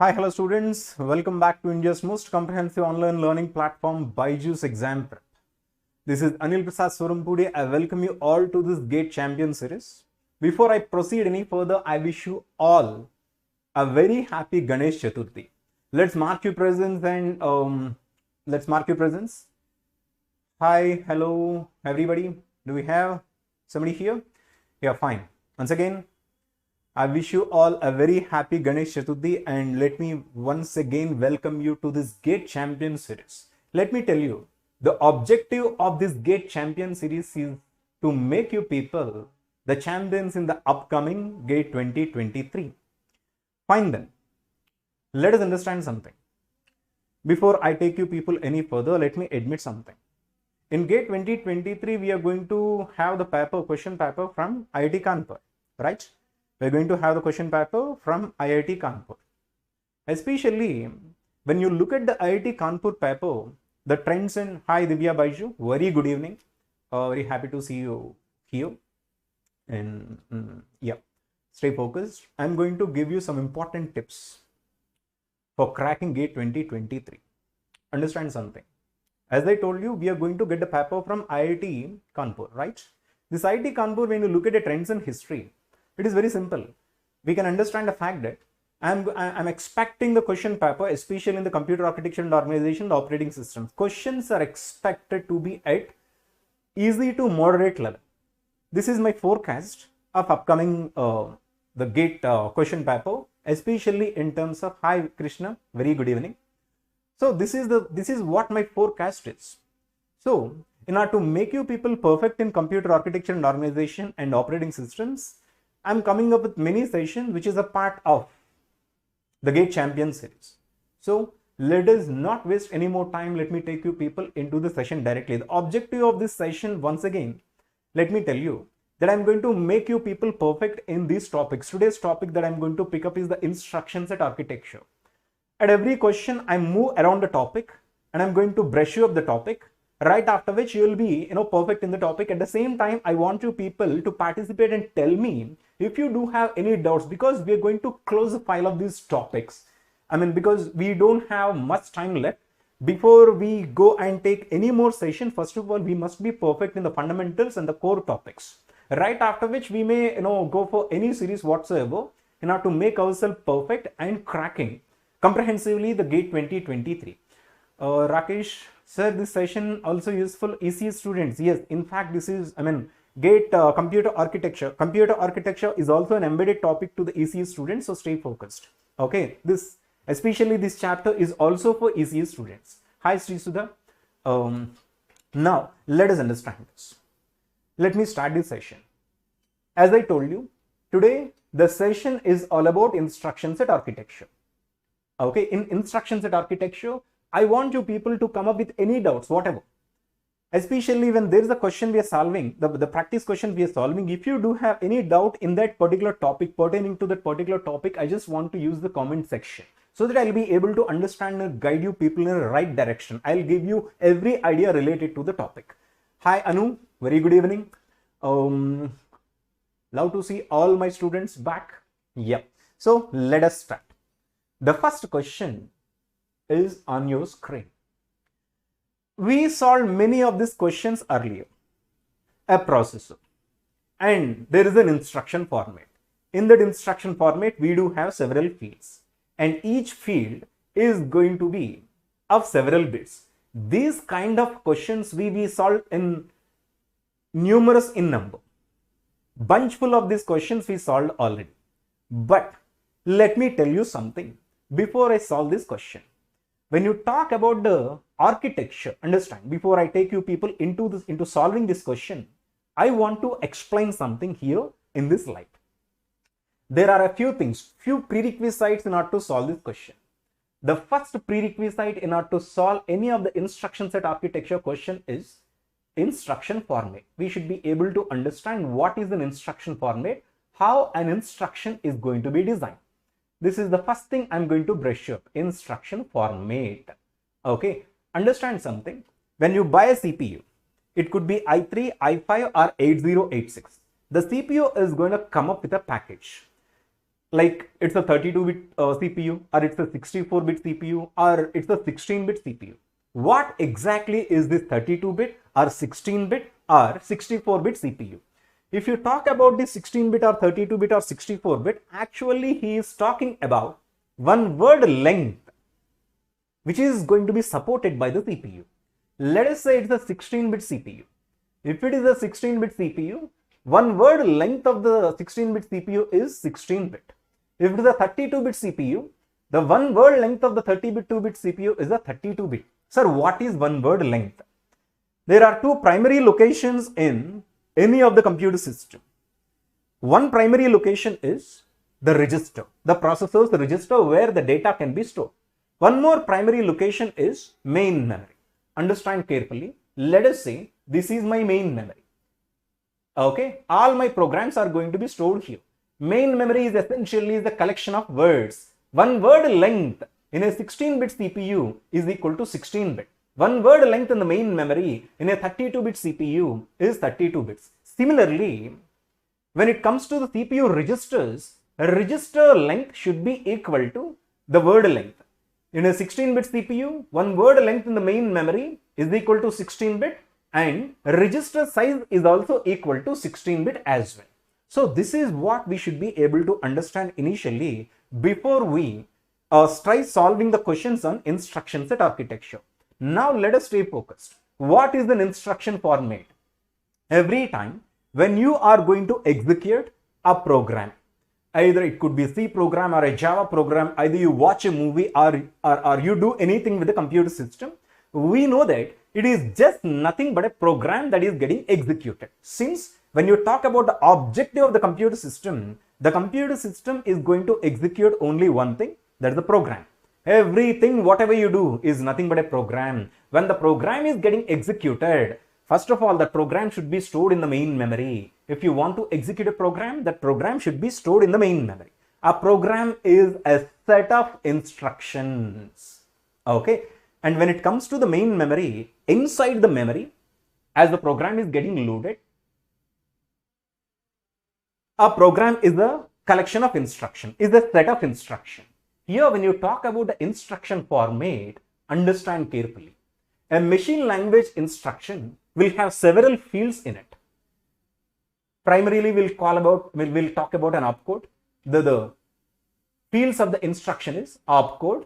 Hi, hello students. Welcome back to India's most comprehensive online learning platform, BYJU'S Exam Prep. This is Aneel Prasad Sir. I welcome you all to this GATE Champion series. Before I proceed any further, I wish you all a very happy Ganesh Chaturthi. Let's mark your presence and let's mark your presence. Hi, hello, everybody. Do we have somebody here? Yeah, fine. Once again, I wish you all a very happy Ganesh Chaturthi and let me once again welcome you to this GATE Champion series. Let me tell you, the objective of this GATE Champion series is to make you people the champions in the upcoming GATE 2023. Fine then, let us understand something. Before I take you people any further, let me admit something. In GATE 2023, we are going to have the question paper from IIT Kanpur, right? We're going to have the question paper from IIT Kanpur. Especially when you look at the IIT Kanpur paper, the trends in, hi Divya Baiju, very good evening. Very happy to see you here. And yeah, stay focused. I'm going to give you some important tips for cracking GATE 2023. Understand something. As I told you, we are going to get the paper from IIT Kanpur, right? This IIT Kanpur, when you look at the trends in history, it is very simple. We can understand the fact that I'm expecting the question paper, especially in the computer architecture and organization, the operating systems. Questions are expected to be at easy to moderate level. This is my forecast of upcoming the GATE question paper, especially in terms of, hi Krishna, very good evening. So this is what my forecast is. So in order to make you people perfect in computer architecture and organization and operating systems, I'm coming up with many sessions which is a part of the GATE Champion series. So let us not waste any more time. Let me take you people into the session directly. The objective of this session, once again, let me tell you that I'm going to make you people perfect in these topics. Today's topic that I'm going to pick up is the instruction set architecture. At every question, I move around the topic and I'm going to brush you up the topic. Right after which you will be perfect in the topic. At the same time, I want you people to participate and tell me if you do have any doubts, because we are going to close the file of these topics. Because we don't have much time left. Before we go and take any more session, first of all, we must be perfect in the fundamentals and the core topics. Right after which we may go for any series whatsoever in order to make ourselves perfect and cracking comprehensively the GATE 2023. Rakesh, sir, this session also useful ECE students. Yes, in fact, this is, GATE computer architecture. Computer architecture is also an embedded topic to the ECE students, so stay focused. Okay, especially this chapter is also for ECE students. Hi, Sri Sudha. Now, let us understand this. Let me start this session. As I told you, today the session is all about instruction set architecture. Okay, in instruction set architecture, I want you people to come up with any doubts, whatever. Especially when there is a question we are solving, the practice question we are solving, if you do have any doubt in that particular topic, pertaining to that particular topic, I just want to use the comment section so that I'll be able to understand and guide you people in the right direction. I'll give you every idea related to the topic. Hi Anu, very good evening. Love to see all my students back. Yep. So let us start. The first question is on your screen. We solved many of these questions earlier. A processor, and there is an instruction format. In that instruction format, we do have several fields, and each field is going to be of several bits. These kind of questions we solved in numerous in number. Bunch full of these questions we solved already. But let me tell you something before I solve this question. When you talk about the architecture, understand, before I take you people into solving this question, I want to explain something here in this slide. There are a few things, few prerequisites in order to solve this question. The first prerequisite in order to solve any of the instruction set architecture question is instruction format. We should be able to understand what is an instruction format, how an instruction is going to be designed. This is the first thing I'm going to brush up, instruction format. Okay, understand something. When you buy a CPU, it could be i3, i5 or 8086. The CPU is going to come up with a package. like it's a 32-bit CPU, or it's a 64-bit CPU, or it's a 16-bit CPU. What exactly is this 32-bit or 16-bit or 64-bit CPU? If you talk about the 16-bit or 32-bit or 64-bit, actually he is talking about one word length which is going to be supported by the CPU. Let us say it's a 16-bit CPU. If it is a 16-bit CPU, one word length of the 16-bit CPU is 16-bit. If it is a 32-bit CPU, the one word length of the 32-bit CPU is a 32-bit. Sir, what is one word length? There are two primary locations in any of the computer system. One primary location is the register, the processor's register where the data can be stored. One more primary location is main memory. Understand carefully. Let us say this is my main memory. Okay, all my programs are going to be stored here. Main memory is essentially the collection of words. One word length in a 16-bit CPU is equal to 16-bit. One word length in the main memory in a 32-bit CPU is 32 bits. Similarly, when it comes to the CPU registers, register length should be equal to the word length. In a 16-bit CPU, one word length in the main memory is equal to 16-bit, and register size is also equal to 16-bit as well. So this is what we should be able to understand initially before we try solving the questions on instruction set architecture. Now let us stay focused. What is an instruction format? Every time when you are going to execute a program, either it could be a C program or a Java program, either you watch a movie or you do anything with the computer system, we know that it is just nothing but a program that is getting executed. Since when you talk about the objective of the computer system is going to execute only one thing, that is the program. Everything, whatever you do, is nothing but a program. When the program is getting executed, first of all, the program should be stored in the main memory. If you want to execute a program, that program should be stored in the main memory. A program is a set of instructions. Okay. And when it comes to the main memory, inside the memory, as the program is getting loaded, a program is a collection of instruction, is a set of instruction. Here, when you talk about the instruction format, understand carefully. A machine language instruction will have several fields in it. Primarily, we'll talk about an opcode. The fields of the instruction is opcode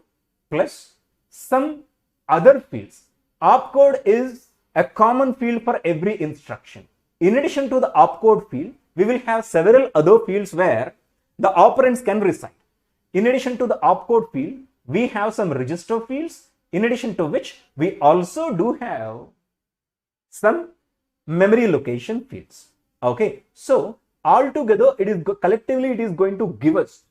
plus some other fields. Opcode is a common field for every instruction. In addition to the opcode field, we will have several other fields where the operands can reside. In addition to the opcode field, we have some register fields, in addition to which we also do have some memory location fields. Okay, so altogether collectively it is going to give us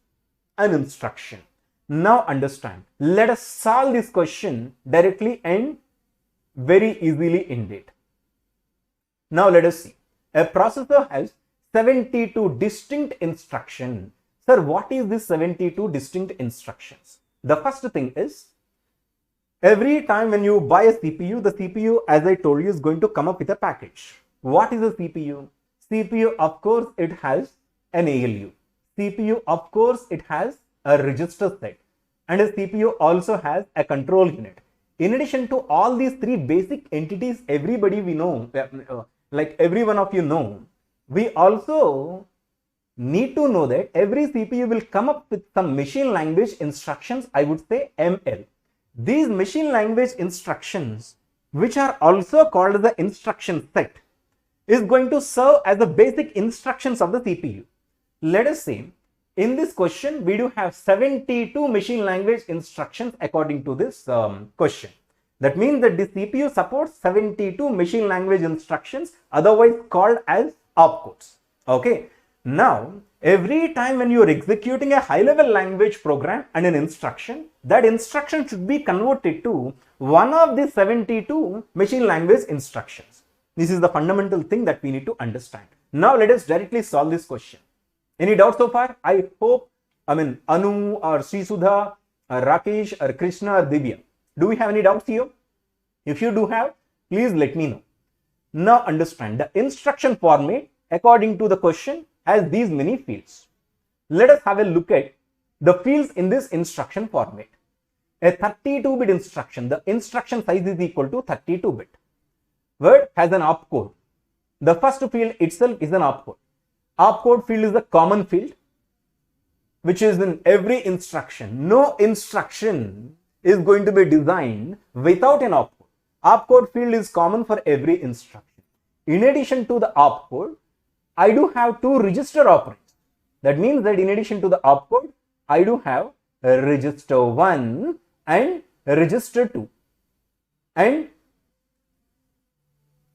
an instruction. Now understand, let us solve this question directly and very easily indeed. Now let us see. A processor has 72 distinct instructions. Sir, what is this 72 distinct instructions? The first thing is, every time when you buy a CPU, the CPU, as I told you, is going to come up with a package. What is a CPU? CPU, of course, it has an ALU. CPU, of course, it has a register set. And a CPU also has a control unit. In addition to all these three basic entities, everybody we know, like every one of you know, we also need to know that every CPU will come up with some machine language instructions, I would say ML. These machine language instructions, which are also called the instruction set, is going to serve as the basic instructions of the CPU. Let us say, in this question, we do have 72 machine language instructions according to this question. That means that the CPU supports 72 machine language instructions, otherwise called as opcodes. Okay. Now, every time when you are executing a high-level language program and an instruction, that instruction should be converted to one of the 72 machine language instructions. This is the fundamental thing that we need to understand. Now, let us directly solve this question. Any doubt so far? I hope, Anu or Srisudha or Rakesh or Krishna or Divya. Do we have any doubts here? If you do have, please let me know. Now, understand the instruction format according to the question has these many fields. Let us have a look at the fields in this instruction format. A 32-bit instruction, the instruction size is equal to 32-bit. Word has an opcode. The first field itself is an opcode. Opcode field is a common field which is in every instruction. No instruction is going to be designed without an opcode. Opcode field is common for every instruction. In addition to the opcode, I do have two register operands. That means that in addition to the opcode, I do have a register 1 and a register 2. And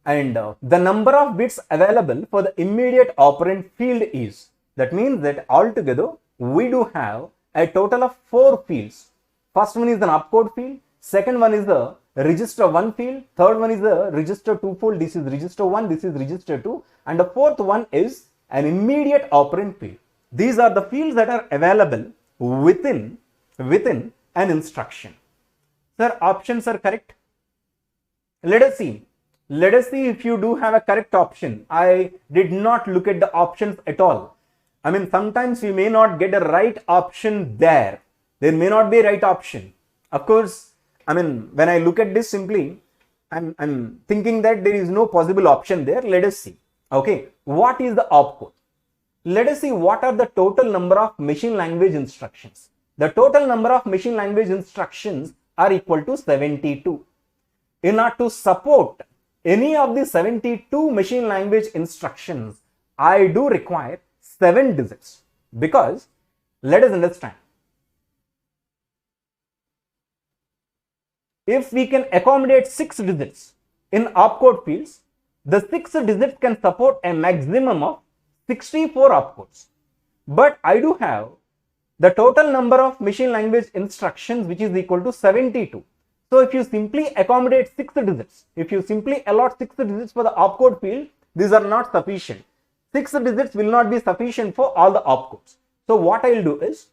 the number of bits available for the immediate operand field is, that means that altogether we do have a total of 4 fields. First one is an opcode field, second one is the register 1 field, third one is the register 2 field, this is register 1, this is register 2, and the fourth one is an immediate operand field. These are the fields that are available within an instruction. Sir, options are correct? Let us see if you do have a correct option. I did not look at the options at all. I mean, sometimes we may not get a right option there. There may not be a right option. Of course, I mean, when I look at this simply, I'm thinking that there is no possible option there. Let us see. Okay, what is the opcode? Let us see what are the total number of machine language instructions. The total number of machine language instructions are equal to 72. In order to support any of the 72 machine language instructions, I do require 7 digits, because let us understand, if we can accommodate 6 digits in opcode fields, the 6 digits can support a maximum of 64 opcodes. But I do have the total number of machine language instructions which is equal to 72. So if you simply accommodate 6 digits, if you simply allot 6 digits for the opcode field, these are not sufficient. 6 digits will not be sufficient for all the opcodes. So what I will do is,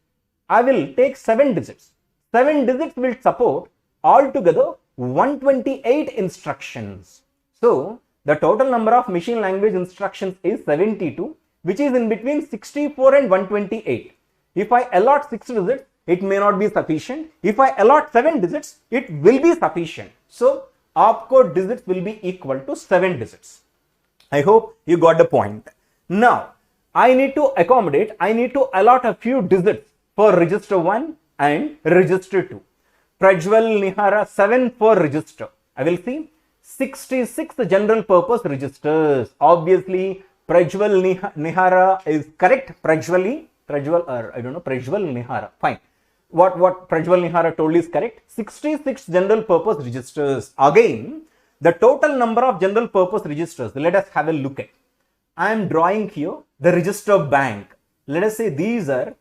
I will take 7 digits. 7 digits will support altogether 128 instructions. So the total number of machine language instructions is 72, which is in between 64 and 128. If I allot 6 digits, it may not be sufficient. If I allot 7 digits, it will be sufficient. So opcode digits will be equal to 7 digits. I hope you got the point. Now, I need to allot a few digits for register 1 and register 2. Prajwal Nihara 7 for register. I will see 66 general purpose registers. Obviously, Prajwal Nihara is correct. Prajwal Nihara. Fine. What Prajwal Nihara told is correct. 66 general purpose registers. Again, the total number of general purpose registers, let us have a look at. I am drawing here the register bank. Let us say these are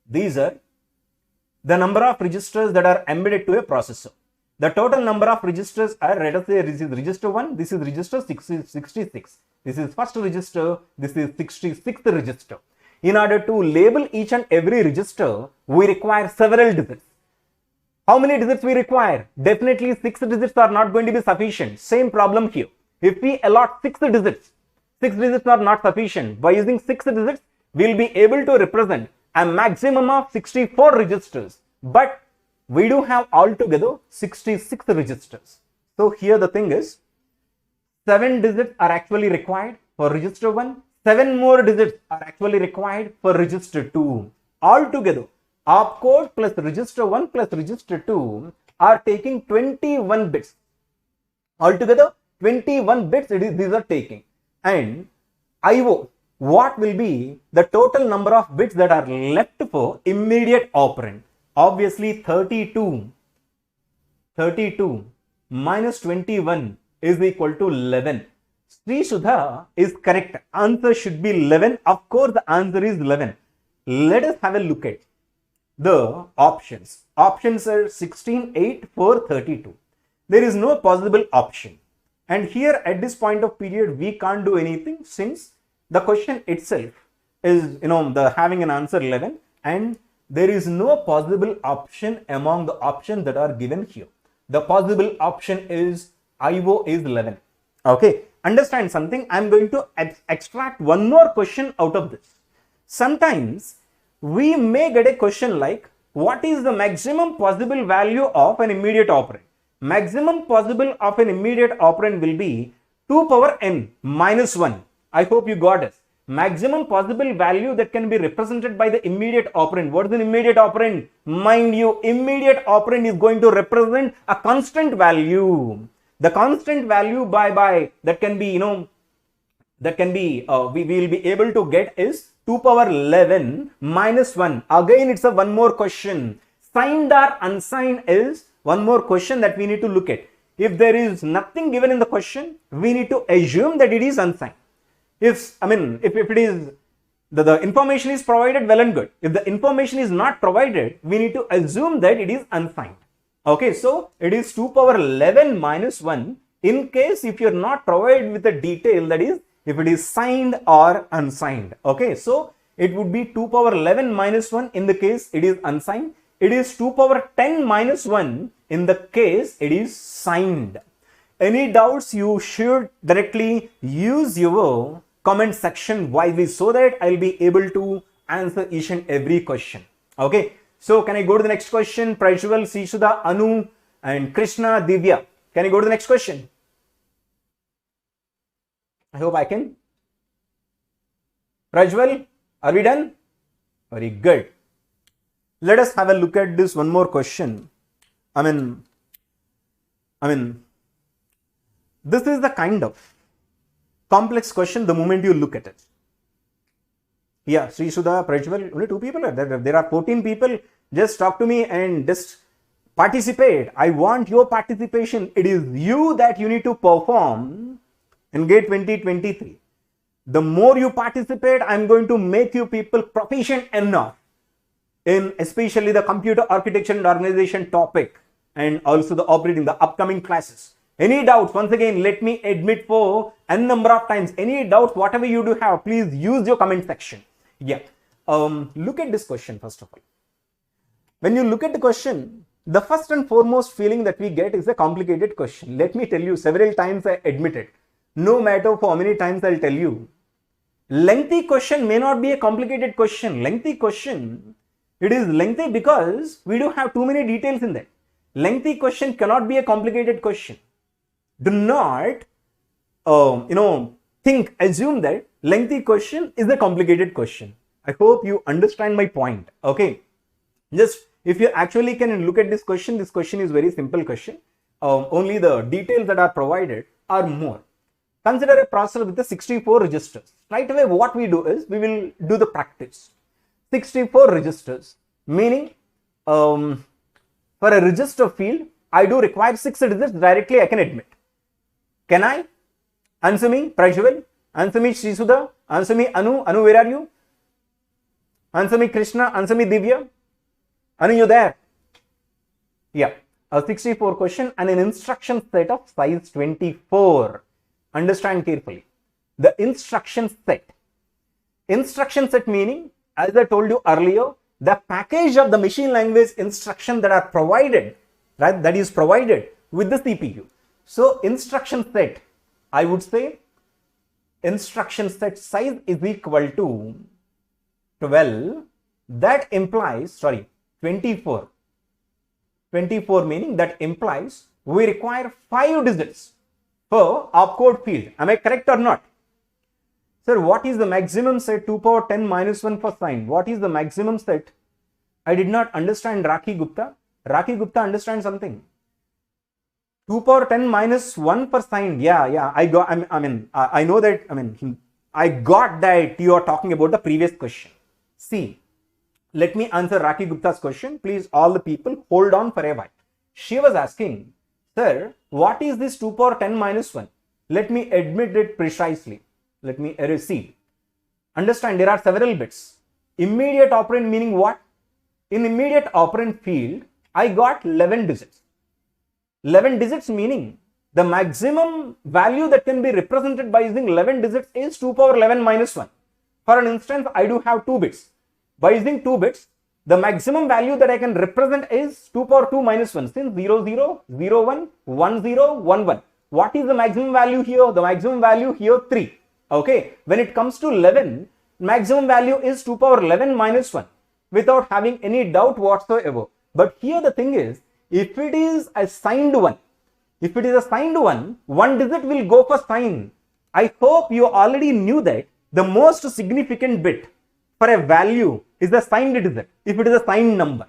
the number of registers that are embedded to a processor. The total number of registers are, let us say this is register 1, this is register 66. This is first register, this is 66th register. In order to label each and every register, we require several digits. How many digits we require? Definitely 6 digits are not going to be sufficient. Same problem here. If we allot 6 digits, 6 digits are not sufficient. By using 6 digits, we will be able to represent a maximum of 64 registers. But we do have altogether 66 registers. So here the thing is, 7 digits are actually required for register 1. 7 more digits are actually required for register 2. Altogether, opcode plus register 1 plus register 2 are taking 21 bits. Altogether, 21 bits these are taking. And IO, what will be the total number of bits that are left for immediate operand? Obviously, 32 minus 21 is equal to 11. Sri Sudha is correct. Answer should be 11. Of course, the answer is 11. Let us have a look at the options. Options are 16, 8, 4, 32. There is no possible option. And here at this point of period, we can't do anything since the question itself is, having an answer 11, and there is no possible option among the options that are given here. The possible option is IO is 11. Okay. Understand something? I am going to extract one more question out of this. Sometimes we may get a question like, what is the maximum possible value of an immediate operand? Maximum possible of an immediate operand will be 2 power n minus 1. I hope you got it. Maximum possible value that can be represented by the immediate operand. What is an immediate operand? Mind you, immediate operand is going to represent a constant value. The constant value by that can be, we will be able to get is 2 power 11 minus 1. Again, it's a one more question. Signed or unsigned is one more question that we need to look at. If there is nothing given in the question, we need to assume that it is unsigned. If it is, the information is provided, well and good. If the information is not provided, we need to assume that it is unsigned. Okay, so it is 2 power 11 minus 1 in case if you are not provided with a detail, that is if it is signed or unsigned. Okay, so it would be 2 power 11 minus 1 in the case it is unsigned. It is 2 power 10 minus 1 in the case it is signed. Any doubts, you should directly use your comment section wisely so that I'll be able to answer each and every question. Okay, so can I go to the next question? Prajwal, Sishuda, Anu and Krishna, Divya. Can I go to the next question? I hope I can. Prajwal, are we done? Very good. Let us have a look at this one more question. This is the kind of complex question the moment you look at it. Yeah, Sri Sudha, Prajwal, only 2 people are there. There are 14 people. Just talk to me and just participate. I want your participation. It is you that you need to perform in GATE 2023. The more you participate, I'm going to make you people proficient enough in especially the computer architecture and organization topic and also the operating the upcoming classes. Any doubts? Once again, let me admit for n number of times. Any doubts, whatever you do have, please use your comment section. Yeah. Look at this question first of all. When you look at the question, the first and foremost feeling that we get is a complicated question. Let me tell you, several times I admit it. No matter for how many times I'll tell you. Lengthy question may not be a complicated question. Lengthy question, it is lengthy because we do have too many details in that. Lengthy question cannot be a complicated question. Do not, assume that lengthy question is a complicated question. I hope you understand my point. Okay. Just if you actually can look at this question is very simple question. Only the details that are provided are more. Consider a processor with the 64 registers. Right away, what we do is we will do the practice. 64 registers, meaning for a register field, I do require 6 digits directly, I can admit. Can I? Answer me, Prajwal. Answer me, Srisudha. Answer me, Anu. Anu, where are you? Answer me, Krishna. Answer me, Divya. Anu, you there? Yeah. A 64 question and an instruction set of size 24. Understand carefully. The instruction set. Instruction set meaning, as I told you earlier, the package of the machine language instruction that are provided, right? That is provided with the CPU. So instruction set, I would say instruction set size is equal to 12. That implies, 24. 24 meaning that implies we require 5 digits per opcode field. Am I correct or not? Sir, what is the maximum set? 2 power 10 minus 1 for sign. What is the maximum set? I did not understand Rakhi Gupta. Rakhi Gupta understand something. 2 power 10 minus 1 for sign. Yeah, I got, I know that, I got that you are talking about the previous question. See, let me answer Rakhi Gupta's question. Please, all the people, hold on for a while. She was asking, sir, what is this 2 power 10 minus 1? Let me admit it precisely. Let me receive. Understand, there are several bits. Immediate operand meaning what? In immediate operand field, I got 11 digits. 11 digits meaning the maximum value that can be represented by using 11 digits is 2 power 11 minus 1. For an instance, I do have 2 bits. By using 2 bits, the maximum value that I can represent is 2 power 2 minus 1. Since 0, 0, 0, 1, 1, 0, 1, 1. What is the maximum value here? The maximum value here 3. Okay. When it comes to 11, maximum value is 2 power 11 minus 1. without having any doubt whatsoever. But here the thing is, if it is a signed one, one digit will go for sign. I hope you already knew that the most significant bit for a value is the signed digit, if it is a signed number.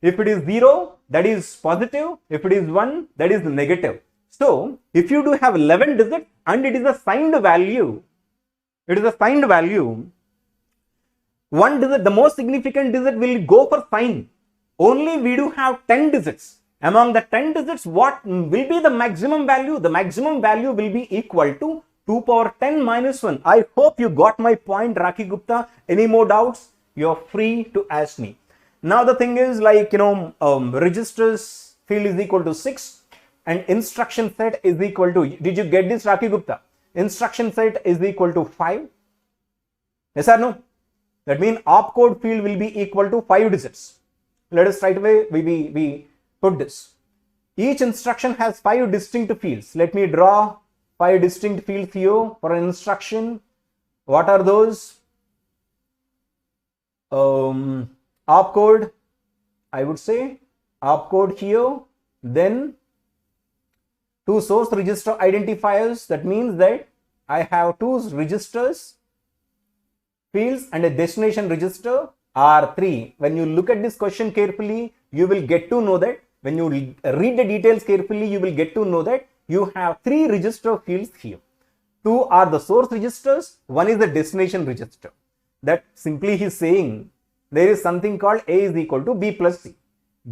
If it is 0, that is positive. If it is 1, that is negative. So, if you do have 11 digits and it is a signed value, one digit, the most significant digit will go for sign. Only we do have 10 digits. Among the 10 digits, what will be the maximum value? The maximum value will be equal to 2 power 10 minus 1. I hope you got my point, Rakhi Gupta. Any more doubts? You're free to ask me. Now the thing is, like, registers field is equal to 6 and instruction set is equal to, did you get this, Rakhi Gupta? Instruction set is equal to 5. Yes or no? That means opcode field will be equal to 5 digits. Let us right away, we put this. Each instruction has 5 distinct fields. Let me draw 5 distinct fields here for an instruction. What are those? Opcode, I would say opcode here, then 2 source register identifiers. That means that I have 2 registers fields and a destination register are 3. When you look at this question carefully, you will get to know that, when you read the details carefully, you will get to know that you have 3 register fields here. 2 are the source registers, 1 is the destination register. That simply he is saying there is something called A is equal to B plus C.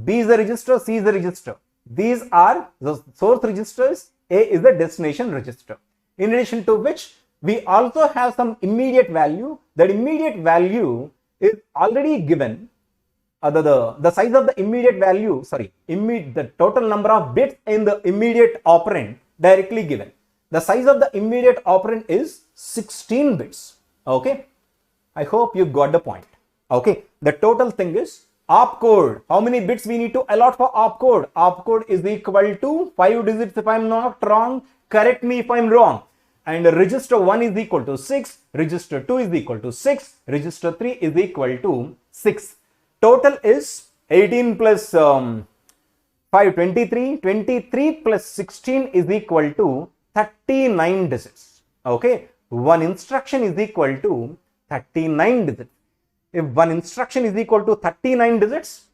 B is the register, C is the register. These are the source registers, A is the destination register. In addition to which, we also have some immediate value. That immediate value is already given. The size of the immediate value, the total number of bits in the immediate operand directly given. The size of the immediate operand is 16 bits. Okay. I hope you got the point. Okay. The total thing is opcode. How many bits we need to allot for opcode? Opcode is equal to 5 digits if I am not wrong. Correct me if I am wrong. And register 1 is equal to 6, register 2 is equal to 6, register 3 is equal to 6. Total is 18 plus 5, 23, 23 plus 16 is equal to 39 digits. Okay, one instruction is equal to 39 digits. If one instruction is equal to 39 digits,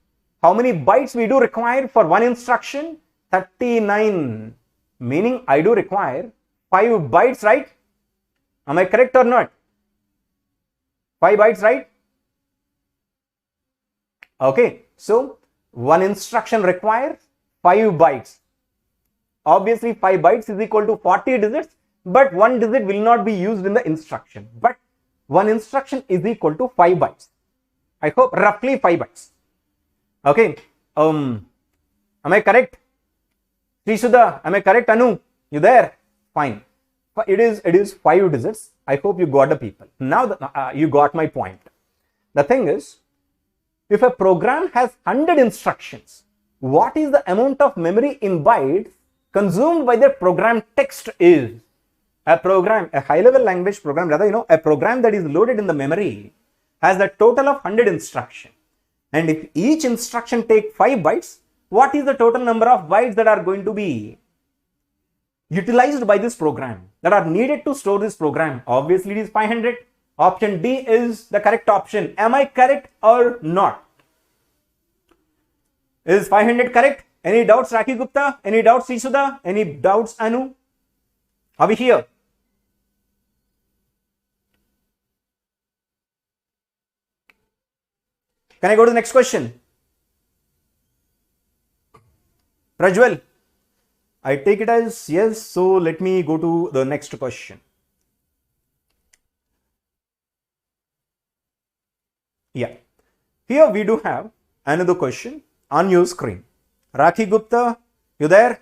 how many bytes we do require for one instruction? 39, meaning I do require 5 bytes, right? Am I correct or not? 5 bytes, right? Okay, so one instruction requires 5 bytes. Obviously, 5 bytes is equal to 40 digits, but 1 digit will not be used in the instruction. But one instruction is equal to 5 bytes. I hope roughly 5 bytes. Okay, am I correct? Srisudha, am I correct? Anu, you there? Fine. It is 5 digits. I hope you got the people. Now you got my point. The thing is, if a program has 100 instructions, what is the amount of memory in bytes consumed by the program text is? A program, a high-level language program, rather, a program that is loaded in the memory has a total of 100 instructions. And if each instruction takes 5 bytes, what is the total number of bytes that are going to be utilized by this program, that are needed to store this program? Obviously, it is 500. Option D is the correct option. Am I correct or not? Is 500 correct? Any doubts, Rakhi Gupta? Any doubts, Srisudha? Any doubts, Anu? Are we here? Can I go to the next question? Prajwal, I take it as yes, so let me go to the next question. Yeah, here we do have another question on your screen. Rakhi Gupta, you there?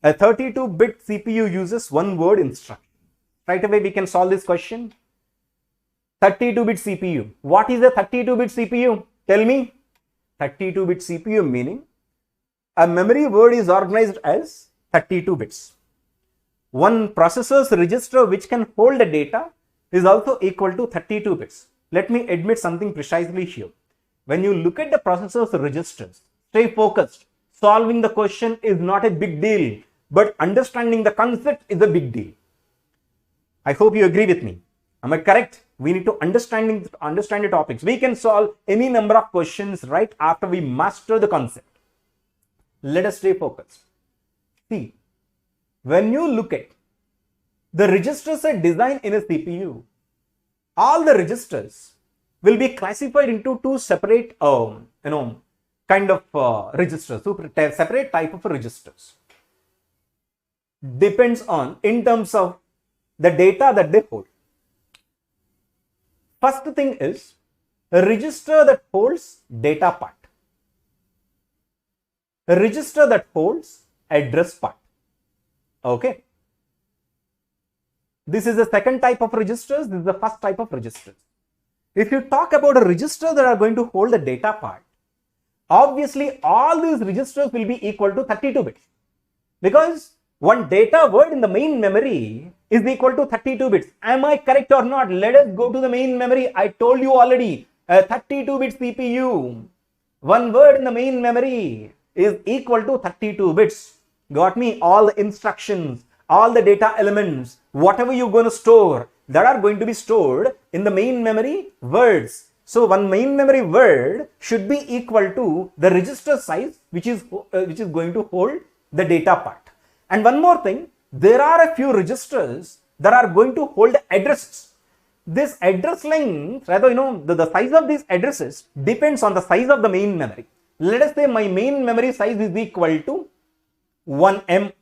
A 32-bit CPU uses one word instruction. Right away we can solve this question. 32-bit CPU. What is a 32-bit CPU? Tell me. 32-bit CPU meaning a memory word is organized as 32 bits. One processor's register which can hold the data is also equal to 32 bits. Let me admit something precisely here. when you look at the processor's registers, stay focused. Solving the question is not a big deal, but understanding the concept is a big deal. I hope you agree with me. Am I correct? We need to understand the topics. We can solve any number of questions right after we master the concept. Let us stay focused. See, when you look at the registers are designed in a CPU, all the registers will be classified into two separate, kind of registers, separate type of registers. Depends on in terms of the data that they hold. First thing is a register that holds data part, a register that holds address part. Okay. This is the second type of registers. This is the first type of registers. If you talk about a register that are going to hold the data part, obviously all these registers will be equal to 32 bits, because one data word in the main memory is equal to 32 bits. Am I correct or not? Let us go to the main memory. I told you already, a 32-bit CPU. One word in the main memory is equal to 32 bits. Got me? All the instructions, all the data elements, whatever you're going to store, that are going to be stored in the main memory words. So one main memory word should be equal to the register size, which is going to hold the data part. And one more thing, there are a few registers that are going to hold addresses. This address length, rather, the size of these addresses depends on the size of the main memory. Let us say my main memory size is equal to 1M.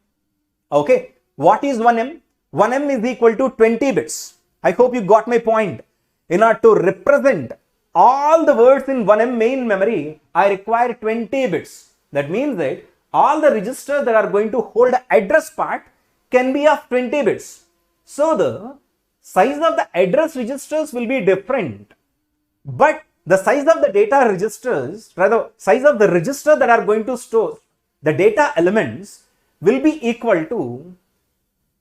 Okay. What is 1M? 1M is equal to 20 bits. I hope you got my point. In order to represent all the words in 1M main memory, I require 20 bits. That means that all the registers that are going to hold the address part can be of 20 bits. So the size of the address registers will be different, but the size of the data registers, rather size of the register that are going to store the data elements, will be equal to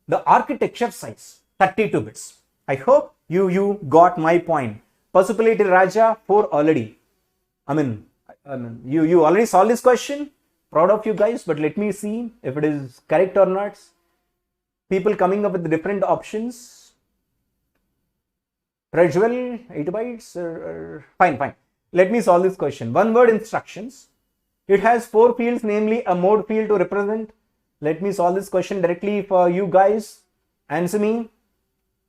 the architecture size, 32 bits. I hope you got my point. Pasupuleti Raja 4 already. You already solved this question. Proud of you guys, but let me see if it is correct or not. People coming up with the different options. Prajwal, 8 bytes, fine. Let me solve this question. One word instructions. It has 4 fields, namely a mode field to represent. Let me solve this question directly for you guys. Answer me.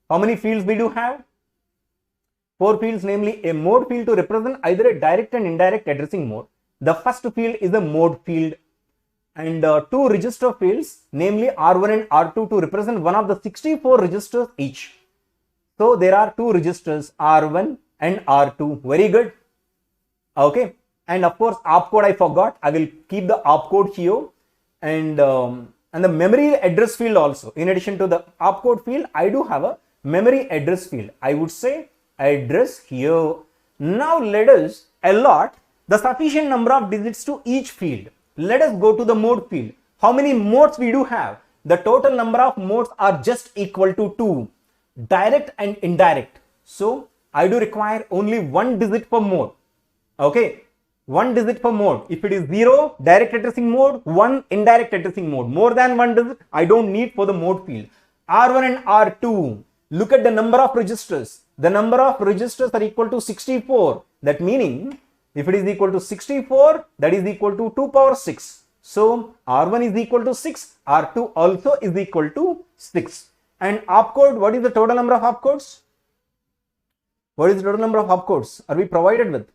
How many fields we do have? 4 fields, namely a mode field to represent either a direct and indirect addressing mode. The first field is a mode field, and 2 register fields, namely R1 and R2, to represent one of the 64 registers each. So there are 2 registers, R1 and R2. Very good. Okay. And of course, opcode I forgot. I will keep the opcode here, and the memory address field also. In addition to the opcode field, I do have a memory address field. I would say address here. Now let us allot the sufficient number of digits to each field. Let us go to the mode field. How many modes we do have? The total number of modes are just equal to 2, direct and indirect. So I do require only 1 digit per mode. Okay, 1 digit per mode. If it is 0, direct addressing mode, 1 indirect addressing mode. More than 1 digit, I don't need for the mode field. R1 and R2. Look at the number of registers. The number of registers are equal to 64. That meaning, if it is equal to 64, that is equal to 2 power 6. So R1 is equal to 6, R2 also is equal to 6. And opcode, what is the total number of opcodes? What is the total number of opcodes are we provided with?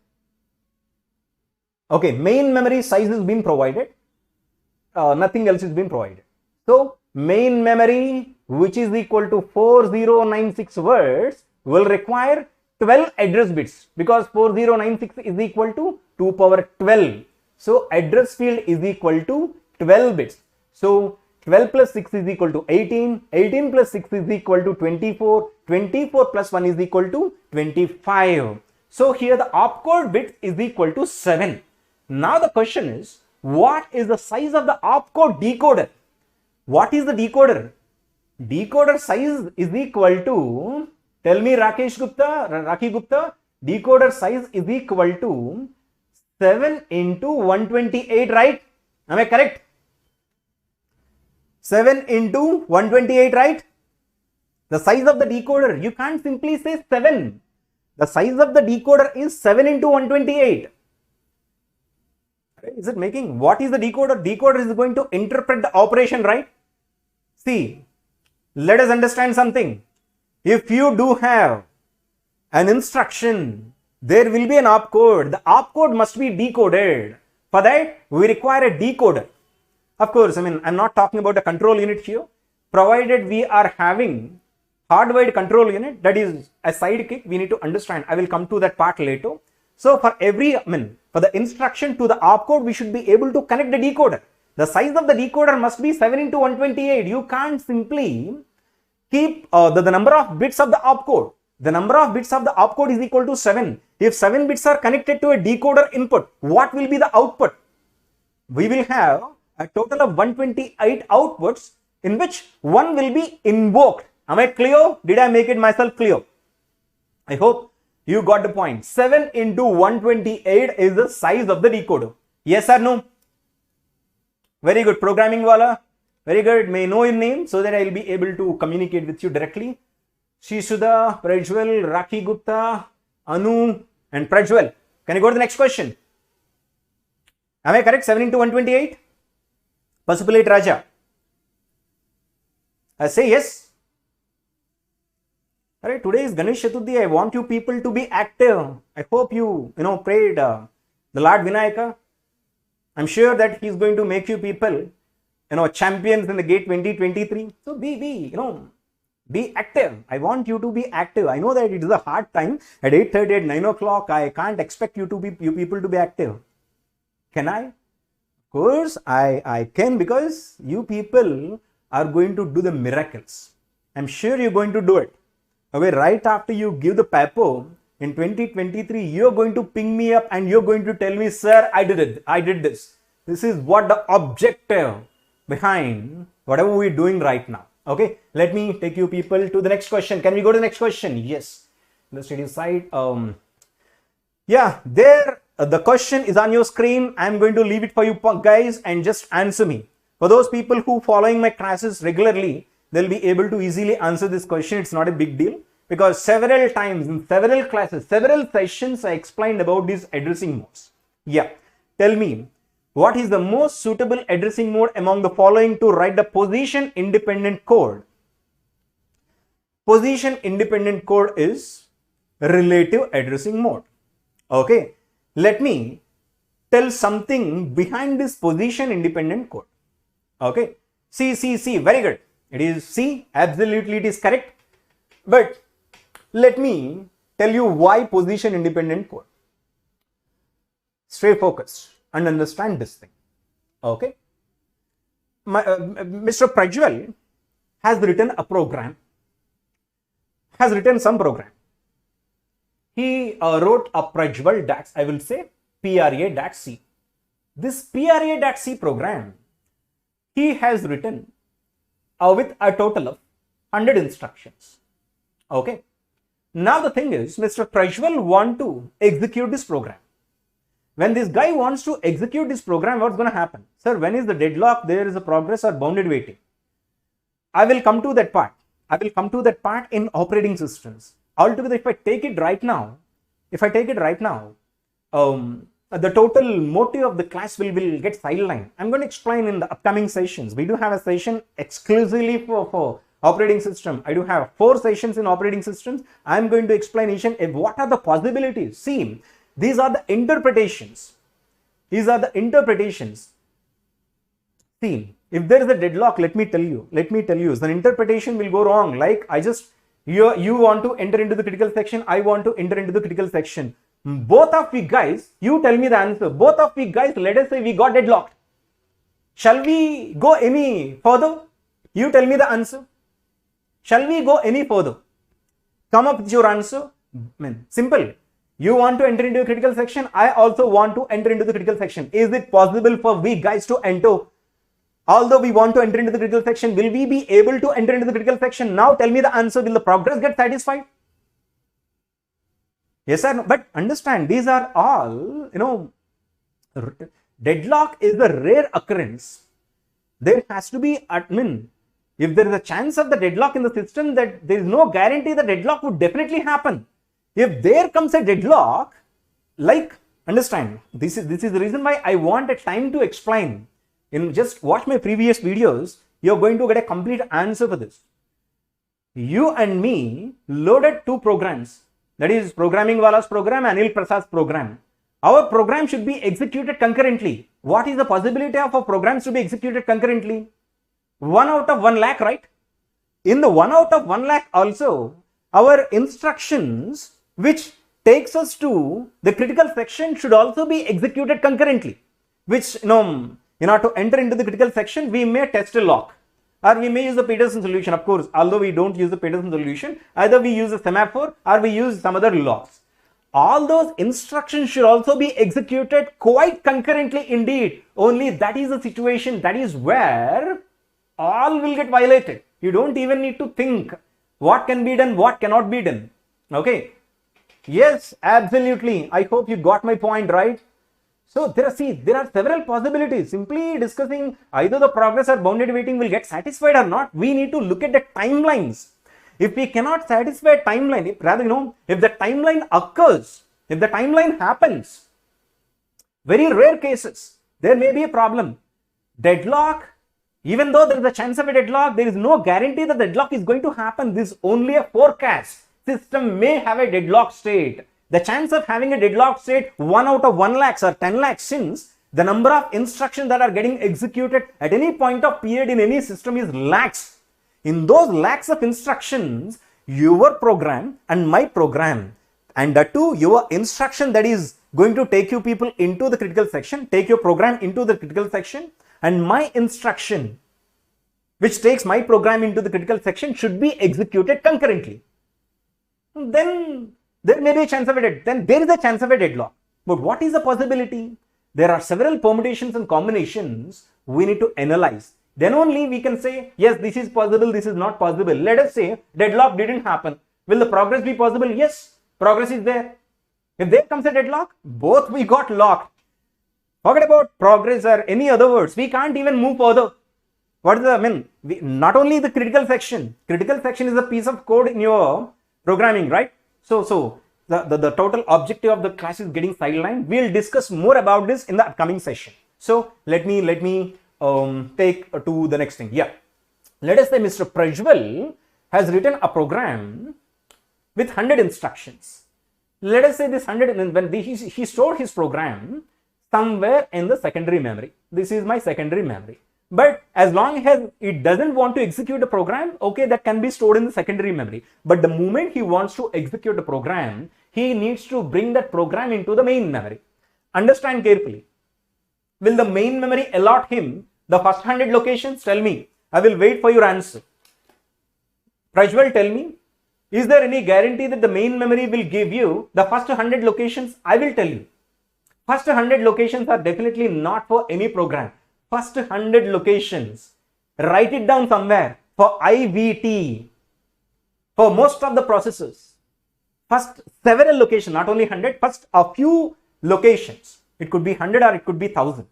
Okay, main memory size is being provided. Nothing else is being provided. So main memory, which is equal to 4096 words, will require 12 address bits, because 4096 is equal to 2 power 12. So address field is equal to 12 bits. So 12 plus 6 is equal to 18. 18 plus 6 is equal to 24. 24 plus 1 is equal to 25. So here the opcode bit is equal to 7. Now the question is, what is the size of the opcode decoder? What is the decoder? Decoder size is equal to, tell me Rakhi Gupta, decoder size is equal to 7 into 128, right? Am I correct? 7 into 128, right? The size of the decoder, you can't simply say 7. The size of the decoder is 7 into 128. Is it making? What is the decoder? Decoder is going to interpret the operation, right? See, let us understand something. If you do have an instruction, there will be an opcode. The opcode must be decoded. For that, we require a decoder. Of course, I'm not talking about a control unit here. Provided we are having hardwired control unit, that is a sidekick, we need to understand. I will come to that part later. So for for the instruction to the opcode, we should be able to connect the decoder. The size of the decoder must be 7 into 128. You can't simply keep the number of bits of the opcode. The number of bits of the opcode is equal to 7. If 7 bits are connected to a decoder input, what will be the output? We will have a total of 128 outputs in which one will be invoked. Am I clear? Did I make it myself clear? I hope you got the point. 7 into 128 is the size of the decoder. Yes or no? Very good. Programming wala. Very good. May I know your name so that I will be able to communicate with you directly. Shishudha, Prajwal, Rakhi Gupta, Anu, and Prajwal. Can you go to the next question? Am I correct? 7 into 128? Pasupulate Raja. I say yes. Alright, today is Ganesh Chaturthi. I want you people to be active. I hope you prayed the Lord Vinayaka. I'm sure that he's going to make you people, champions in the GATE 2023. So be active. I want you to be active. I know that it is a hard time at 8:30, at 9 o'clock. I can't expect you people to be active. Can I? Of course, I can, because you people are going to do the miracles. I'm sure you're going to do it. Okay, right after you give the paper in 2023, you're going to ping me up and you're going to tell me, sir, I did it. I did this. This is what the objective behind whatever we're doing right now. Okay, let me take you people to the next question. Can we go to the next question? Yes. The study side. Yeah, there the question is on your screen. I'm going to leave it for you guys and just answer me. For those people who following my classes regularly, they'll be able to easily answer this question. It's not a big deal, because several times in several classes, several sessions, I explained about these addressing modes. Yeah, tell me, what is the most suitable addressing mode among the following to write the position independent code? Position independent code is relative addressing mode. Okay, let me tell something behind this position independent code. Okay, C, very good. It is C, absolutely it is correct. But let me tell you why position independent code. Stay focused and understand this thing. Okay, Mr. Prajwal has written a program, has written some program. He wrote a Prajwal DAX, I will say PRA.C. This PRA.C program he has written with a total of 100 instructions. Okay. Now the thing is, Mr. Prajwal want to execute this program. When this guy wants to execute this program, what's going to happen? Sir, when is the deadlock? There is a progress or bounded waiting. I will come to that part. I will come to that part in operating systems. Altogether, if I take it right now, the total motive of the class will get sidelined. I'm going to explain in the upcoming sessions. We do have a session exclusively for operating system. I do have 4 sessions in operating systems. I'm going to explain each and what are the possibilities. See, these are the interpretations. These are the interpretations. See, if there is a deadlock, let me tell you, the interpretation will go wrong. Like you want to enter into the critical section, I want to enter into the critical section. Both of you guys, you tell me the answer. Both of you guys, let us say we got deadlocked. Shall we go any further? You tell me the answer. Shall we go any further? Come up with your answer. Simple. You want to enter into a critical section. I also want to enter into the critical section. Is it possible for we guys to enter? Although we want to enter into the critical section, will we be able to enter into the critical section? Now tell me the answer. Will the progress get satisfied? Yes or no? But understand, these are all, Deadlock is a rare occurrence. There has to be admin. If there is a chance of the deadlock in the system, that there is no guarantee the deadlock would definitely happen. If there comes a deadlock, like, understand, this is the reason why I want a time to explain. In just watch my previous videos, you're going to get a complete answer for this. You and me loaded two programs, that is Programming Wala's program and Aneel Prasad's program. Our program should be executed concurrently. What is the possibility of our programs to be executed concurrently? 1 out of 1 lakh, right? In the 1 out of 1 lakh also, our instructions which takes us to the critical section should also be executed concurrently. Which, in order to enter into the critical section, we may test a lock, or we may use the Peterson solution. Of course, although we don't use the Peterson solution, either we use a semaphore or we use some other locks. All those instructions should also be executed quite concurrently indeed. Only that is the situation, that is where all will get violated. You don't even need to think what can be done, what cannot be done. Okay. Yes, absolutely. I hope you got my point, right? So there are several possibilities. Simply discussing either the progress or bounded weighting will get satisfied or not. We need to look at the timelines. If we cannot satisfy a timeline, if the timeline occurs, if the timeline happens, very rare cases, there may be a problem. Deadlock, even though there is a chance of a deadlock, there is no guarantee that the deadlock is going to happen. This is only a forecast. System may have a deadlock state. The chance of having a deadlock state 1 out of 1 lakhs or 10 lakhs, since the number of instructions that are getting executed at any point of period in any system is lakhs. In those lakhs of instructions, your program and my program, and that too your instruction that is going to take you people into the critical section, take your program into the critical section, and my instruction which takes my program into the critical section should be executed concurrently. Then there may be a chance of a deadlock. But what is the possibility? There are several permutations and combinations we need to analyze. Then only we can say, yes, this is possible, this is not possible. Let us say deadlock didn't happen. Will the progress be possible? Yes, progress is there. If there comes a deadlock, both we got locked. Forget about progress or any other words. We can't even move further. What is the, not only the critical section. Critical section is a piece of code in your programming, right? So the total objective of the class is getting sidelined. We'll discuss more about this in the upcoming session. So let me take to the next thing. Yeah. Let us say Mr. Prajwal has written a program with 100 instructions. Let us say this 100, and when he stored his program somewhere in the secondary memory. This is my secondary memory. But as long as it doesn't want to execute a program, okay, that can be stored in the secondary memory. But the moment he wants to execute a program, he needs to bring that program into the main memory. Understand carefully. Will the main memory allot him the first 100 locations? Tell me. I will wait for your answer. Prajwal, tell me. Is there any guarantee that the main memory will give you the first 100 locations? I will tell you. First 100 locations are definitely not for any program. First 100 locations, write it down somewhere, for IVT, for most of the processors. First several locations, not only 100, first a few locations. It could be 100 or it could be 1000.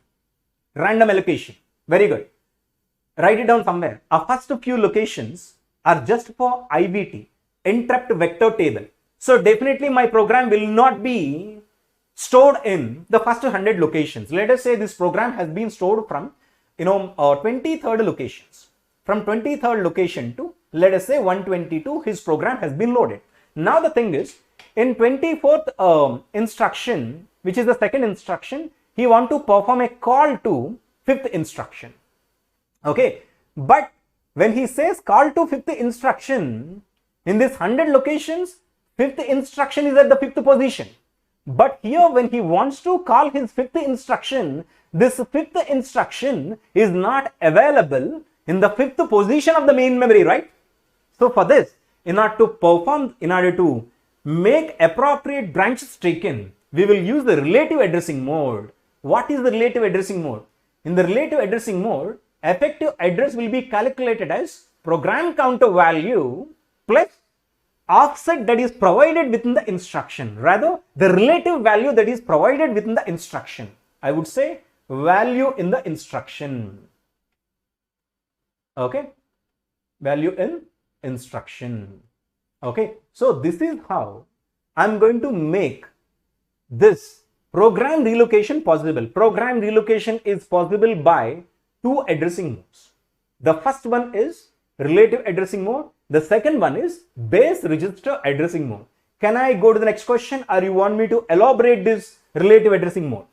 Random allocation. Very good. Write it down somewhere. Our first few locations are just for IVT, interrupt vector table. So definitely my program will not be stored in the first 100 locations. Let us say this program has been stored from 23rd locations. From 23rd location to, let us say, 122, his program has been loaded. Now the thing is, in 24th instruction, which is the second instruction, he want to perform a call to 5th instruction. Okay, but when he says call to 5th instruction, in this 100 locations, 5th instruction is at the 5th position. But here when he wants to call his 5th instruction, this 5th instruction is not available in the 5th position of the main memory, right? So for this, in order to make appropriate branches taken, we will use the relative addressing mode. What is the relative addressing mode? In the relative addressing mode, effective address will be calculated as program counter value plus offset that is provided within the instruction, rather the relative value that is provided within the instruction. I would say value in the instruction. Okay, value in instruction. Okay, so this is how I'm going to make this program relocation possible. Program relocation is possible by two addressing modes. The first one is relative addressing mode. The second one is base register addressing mode. Can I go to the next question, or you want me to elaborate this relative addressing mode?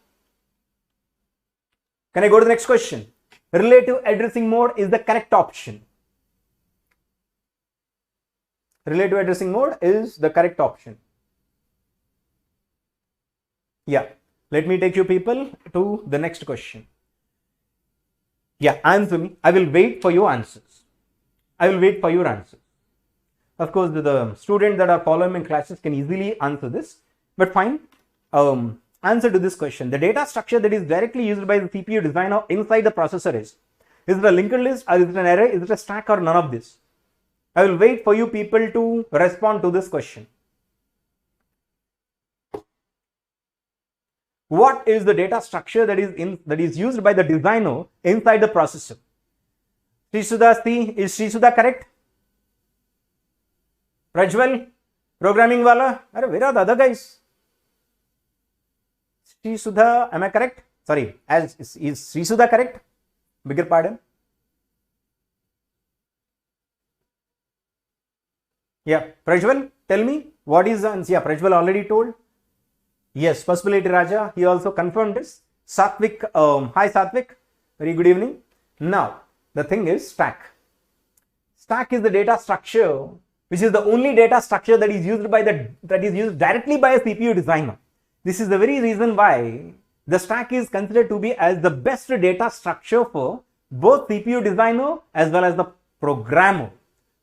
Can I go to the next question? Relative addressing mode is the correct option. Relative addressing mode is the correct option. Yeah, let me take you people to the next question. Yeah, answer me. I will wait for your answers. I will wait for your answers. Of course, the students that are following my classes can easily answer this, but fine. Answer to this question. The data structure that is directly used by the CPU designer inside the processor is it a linked list, or is it an array, is it a stack, or none of this? I will wait for you people to respond to this question. What is the data structure that is used by the designer inside the processor? Srisudha C, is Srisudha correct? Prajwal, programming wala? Where are the other guys? Srisudha, am I correct? Sorry, is Srisudha correct? Bigger pardon. Yeah, Prajwal, tell me what is the answer? Yeah, Prajwal already told. Yes, Possibility Raja, he also confirmed this. Satvik, hi Satvik, very good evening. Now, the thing is stack. Stack is the data structure, which is the only data structure that is used directly by a CPU designer. This is the very reason why the stack is considered to be as the best data structure for both CPU designer as well as the programmer.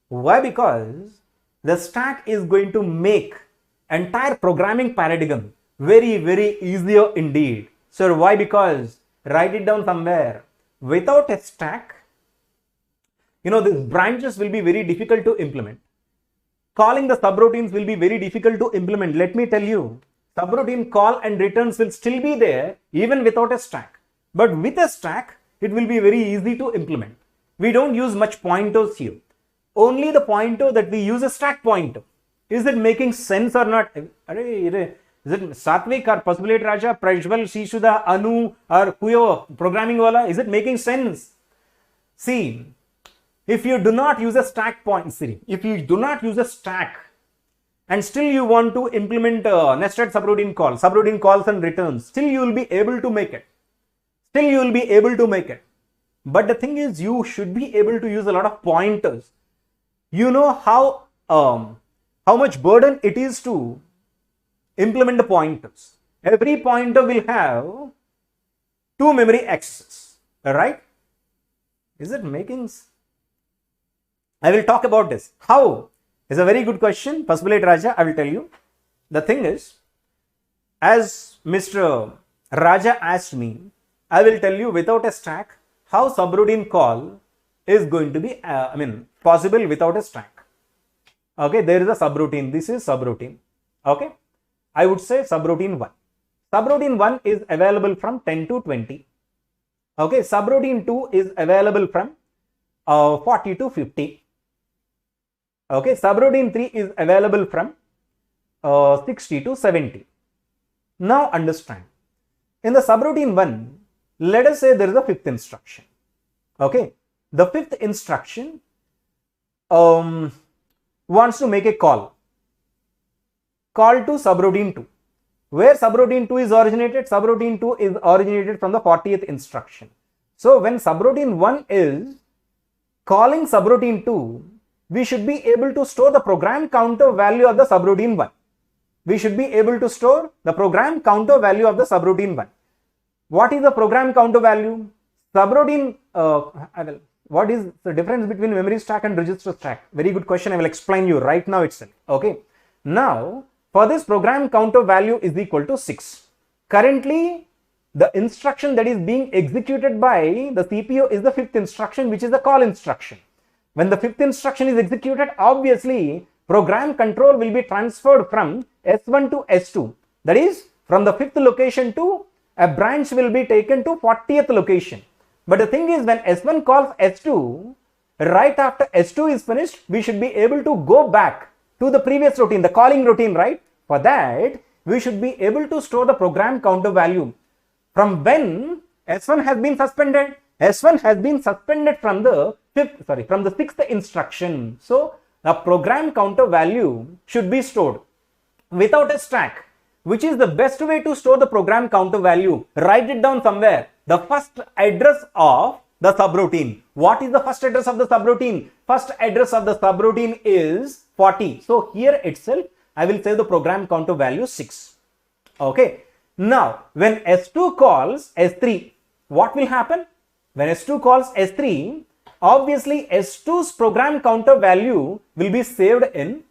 Why? Because the stack is going to make entire programming paradigm very, very easier indeed. So why? Because write it down somewhere. Without a stack, these branches will be very difficult to implement. Calling the subroutines will be very difficult to implement. Let me tell you, subroutine call and returns will still be there even without a stack. But with a stack, it will be very easy to implement. We don't use much pointers here. Only the pointer that we use a stack pointer. Is it making sense or not? Is it Satvik or Possibility Raja, Prajwal, Shishuda, Anu or Kuyo programming wala? Is it making sense? See, if you do not use a stack if you do not use a stack and still you want to implement nested subroutine calls and returns, still you will be able to make it. But the thing is, you should be able to use a lot of pointers. You know how much burden it is to implement the pointers. Every pointer will have 2 memory accesses, right? Is it making sense? I will talk about this. How? Is a very good question. Possibility Raja, I will tell you. The thing is, as Mr. Raja asked me, I will tell you without a stack how subroutine call is going to be possible without a stack. Okay, there is a subroutine. This is subroutine. Okay, I would say subroutine 1. Subroutine 1 is available from 10 to 20. Okay, subroutine 2 is available from 40 to 50. Okay, subroutine 3 is available from 60 to 70. Now understand, in the subroutine 1, let us say there is a 5th instruction. Okay, the 5th instruction wants to make a call to subroutine 2. Where subroutine 2 is originated? Subroutine 2 is originated from the 40th instruction. So when subroutine 1 is calling subroutine 2, we should be able to store the program counter value of the subroutine 1. We should be able to store the program counter value of the subroutine 1. What is the program counter value? Subroutine, what is the difference between memory stack and register stack? Very good question. I will explain you right now itself. Okay. Now, for this program counter value is equal to 6. Currently, the instruction that is being executed by the CPU is the 5th instruction, which is the call instruction. When the 5th instruction is executed, obviously, program control will be transferred from S1 to S2. That is, from the 5th location to a branch will be taken to 40th location. But the thing is, when S1 calls S2, right after S2 is finished, we should be able to go back to the previous routine, the calling routine, right? For that, we should be able to store the program counter value. From when S1 has been suspended? S1 has been suspended from the sixth instruction. So the program counter value should be stored without a stack. Which is the best way to store the program counter value? Write it down somewhere. The first address of the subroutine. What is the first address of the subroutine? First address of the subroutine is 40. So here itself, I will say the program counter value 6. Okay. Now, when S2 calls S3, what will happen? When S2 calls S3, obviously S2's program counter value will be saved in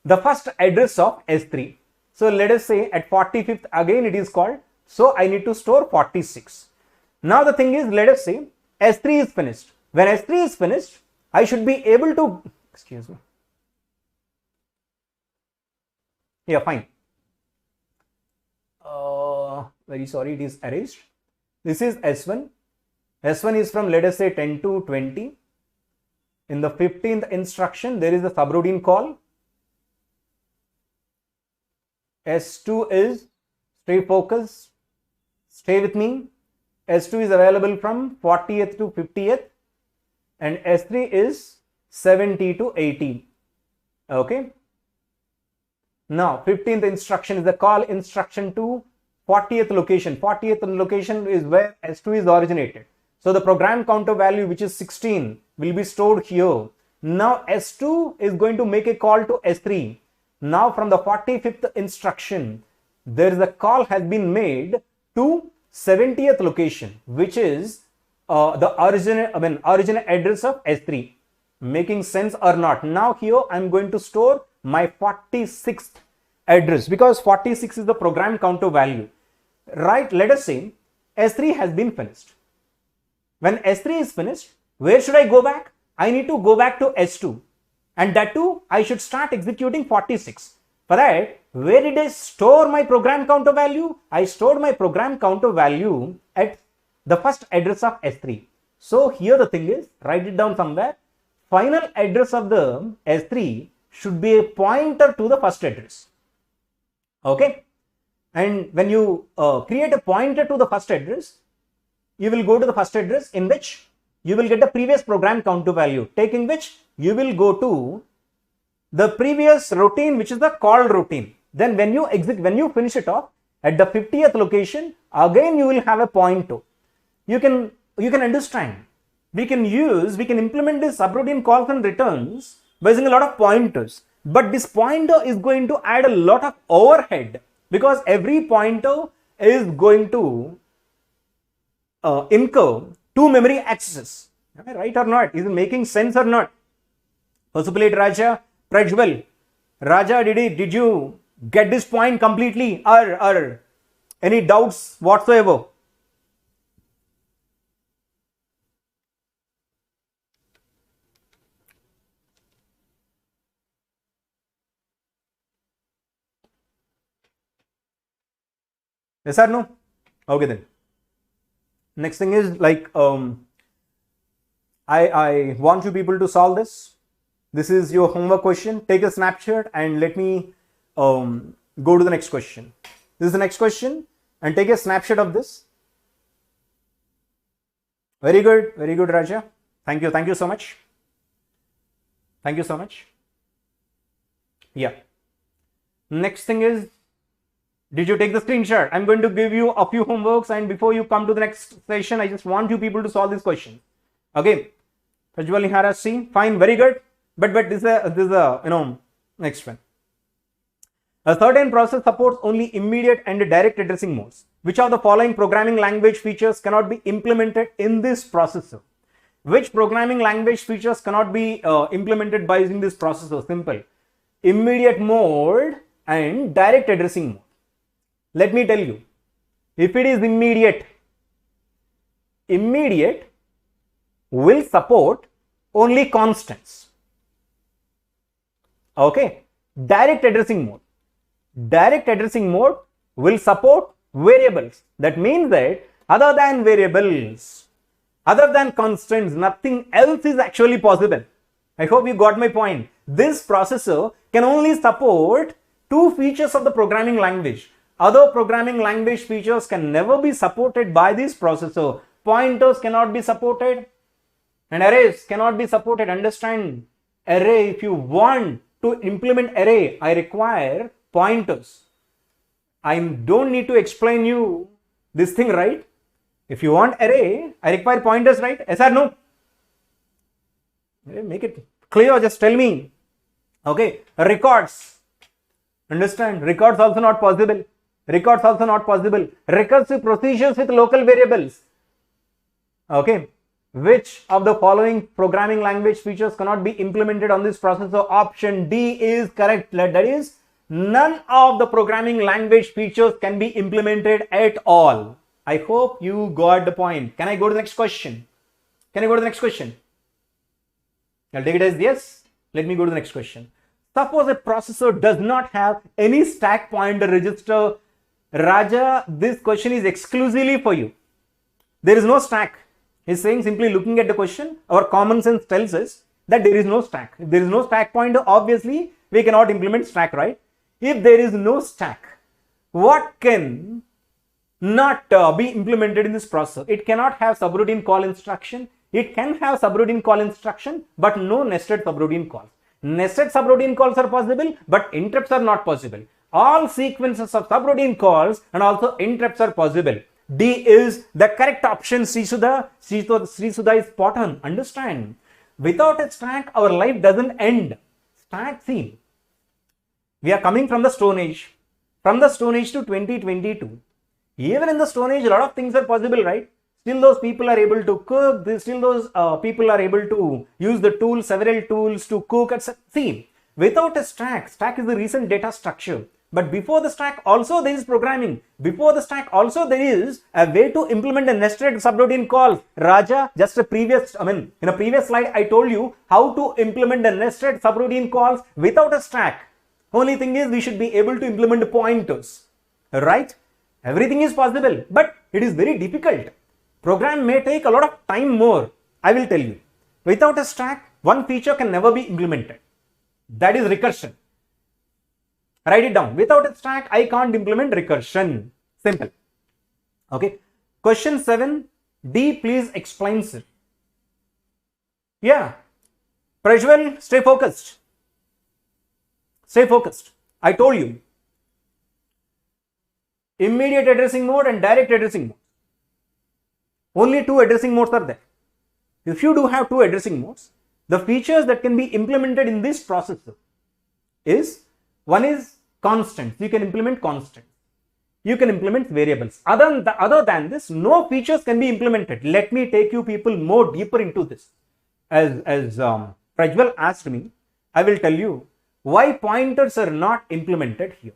the first address of S3. So let us say at 45th again it is called. So I need to store 46. Now the thing is, let us say S3 is finished. When S3 is finished, I should be able to, excuse me. Yeah, fine. Very sorry, it is erased. This is S1. S1 is from, let us say, 10 to 20. In the 15th instruction, there is a subroutine call. S2 is, stay focused, stay with me. S2 is available from 40th to 50th and S3 is 70 to 80. Okay. Now, 15th instruction is the call instruction to 40th location. 40th location is where S2 is originated. So the program counter value, which is 16, will be stored here. Now S2 is going to make a call to S3. Now from the 45th instruction, there is a call has been made to 70th location, which is the original address of S3. Making sense or not? Now here I am going to store my 46th address because 46 is the program counter value. Right, let us say S3 has been finished. When S3 is finished, where should I go back? I need to go back to S2 and that too I should start executing 46. For that, where did I store my program counter value? I stored my program counter value at the first address of S3. So here the thing is, write it down somewhere. Final address of the S3 should be a pointer to the first address. Okay. And when you create a pointer to the first address, you will go to the first address in which you will get the previous program counter value, taking which you will go to the previous routine, which is the call routine. Then when you finish it off at the 50th location, again you will have a pointer. You can understand. We can implement this subroutine calls and returns by using a lot of pointers. But this pointer is going to add a lot of overhead because every pointer is going to incur 2 memory accesses. Am I right or not? Is it making sense or not? Pasuplate Raja, Prajwal. Raja, did you get this point completely or any doubts whatsoever? Yes or no? Okay then. Next thing is like I want you people to solve this. This is your homework question. Take a snapshot and let me go to the next question. This is the next question and take a snapshot of this. Very good, Raja. Thank you so much. Thank you so much. Yeah. Next thing is, did you take the screenshot? I'm going to give you a few homeworks and before you come to the next session, I just want you people to solve this question. Okay. Prajwal Nihara, see, fine, very good. But this is a next one. A certain process supports only immediate and direct addressing modes. Which of the following programming language features cannot be implemented in this processor? Which programming language features cannot be implemented by using this processor? Simple. Immediate mode and direct addressing mode. Let me tell you, if it is immediate will support only constants. Okay. Direct addressing mode will support variables. That means that other than variables, other than constants, nothing else is actually possible. I hope you got my point. This processor can only support two features of the programming language. Other programming language features can never be supported by this processor. Pointers cannot be supported and arrays cannot be supported. Understand? Array, if you want to implement array, I require pointers. I don't need to explain you this thing, right? If you want array, I require pointers, right? Yes or no? Make it clear, just tell me. Okay, records. Understand? Records also not possible. Records also not possible. Recursive procedures with local variables. Okay. Which of the following programming language features cannot be implemented on this processor? Option D is correct. That is, none of the programming language features can be implemented at all. I hope you got the point. Can I go to the next question? Can I go to the next question? I'll take it as yes. Let me go to the next question. Suppose a processor does not have any stack pointer register. Raja, this question is exclusively for you. There is no stack. He's saying, simply looking at the question, our common sense tells us that there is no stack. If there is no stack pointer, obviously we cannot implement stack, right? If there is no stack, what can not be implemented in this processor? It cannot have subroutine call instruction. It can have subroutine call instruction, but no nested subroutine calls. Nested subroutine calls are possible, but interrupts are not possible. All sequences of subroutine calls and also interrupts are possible. D is the correct option. Sri Sudha is spot on. Understand? Without a stack, our life doesn't end. Stack, see, we are coming from the Stone Age. From the Stone Age to 2022. Even in the Stone Age, a lot of things are possible, right? Still those people are able to cook. Still those people are able to use the tools, several tools to cook. See, without a stack is the recent data structure. But before the stack also there is programming. Before the stack also there is a way to implement a nested subroutine call. Raja, just in a previous slide I told you how to implement a nested subroutine calls without a stack. Only thing is we should be able to implement pointers. Right? Everything is possible, but it is very difficult. Program may take a lot of time more. I will tell you. Without a stack, one feature can never be implemented. That is recursion. Write it down. Without a stack, I can't implement recursion. Simple. Okay. Question 7. D, please explain, sir. Yeah. Prajwal, stay focused. Stay focused. I told you. Immediate addressing mode and direct addressing mode. Only two addressing modes are there. If you do have two addressing modes, the features that can be implemented in this processor is, one is constants. You can implement constants. You can implement variables. Other than this, no features can be implemented. Let me take you people more deeper into this. As Prajwal asked me, I will tell you why pointers are not implemented here.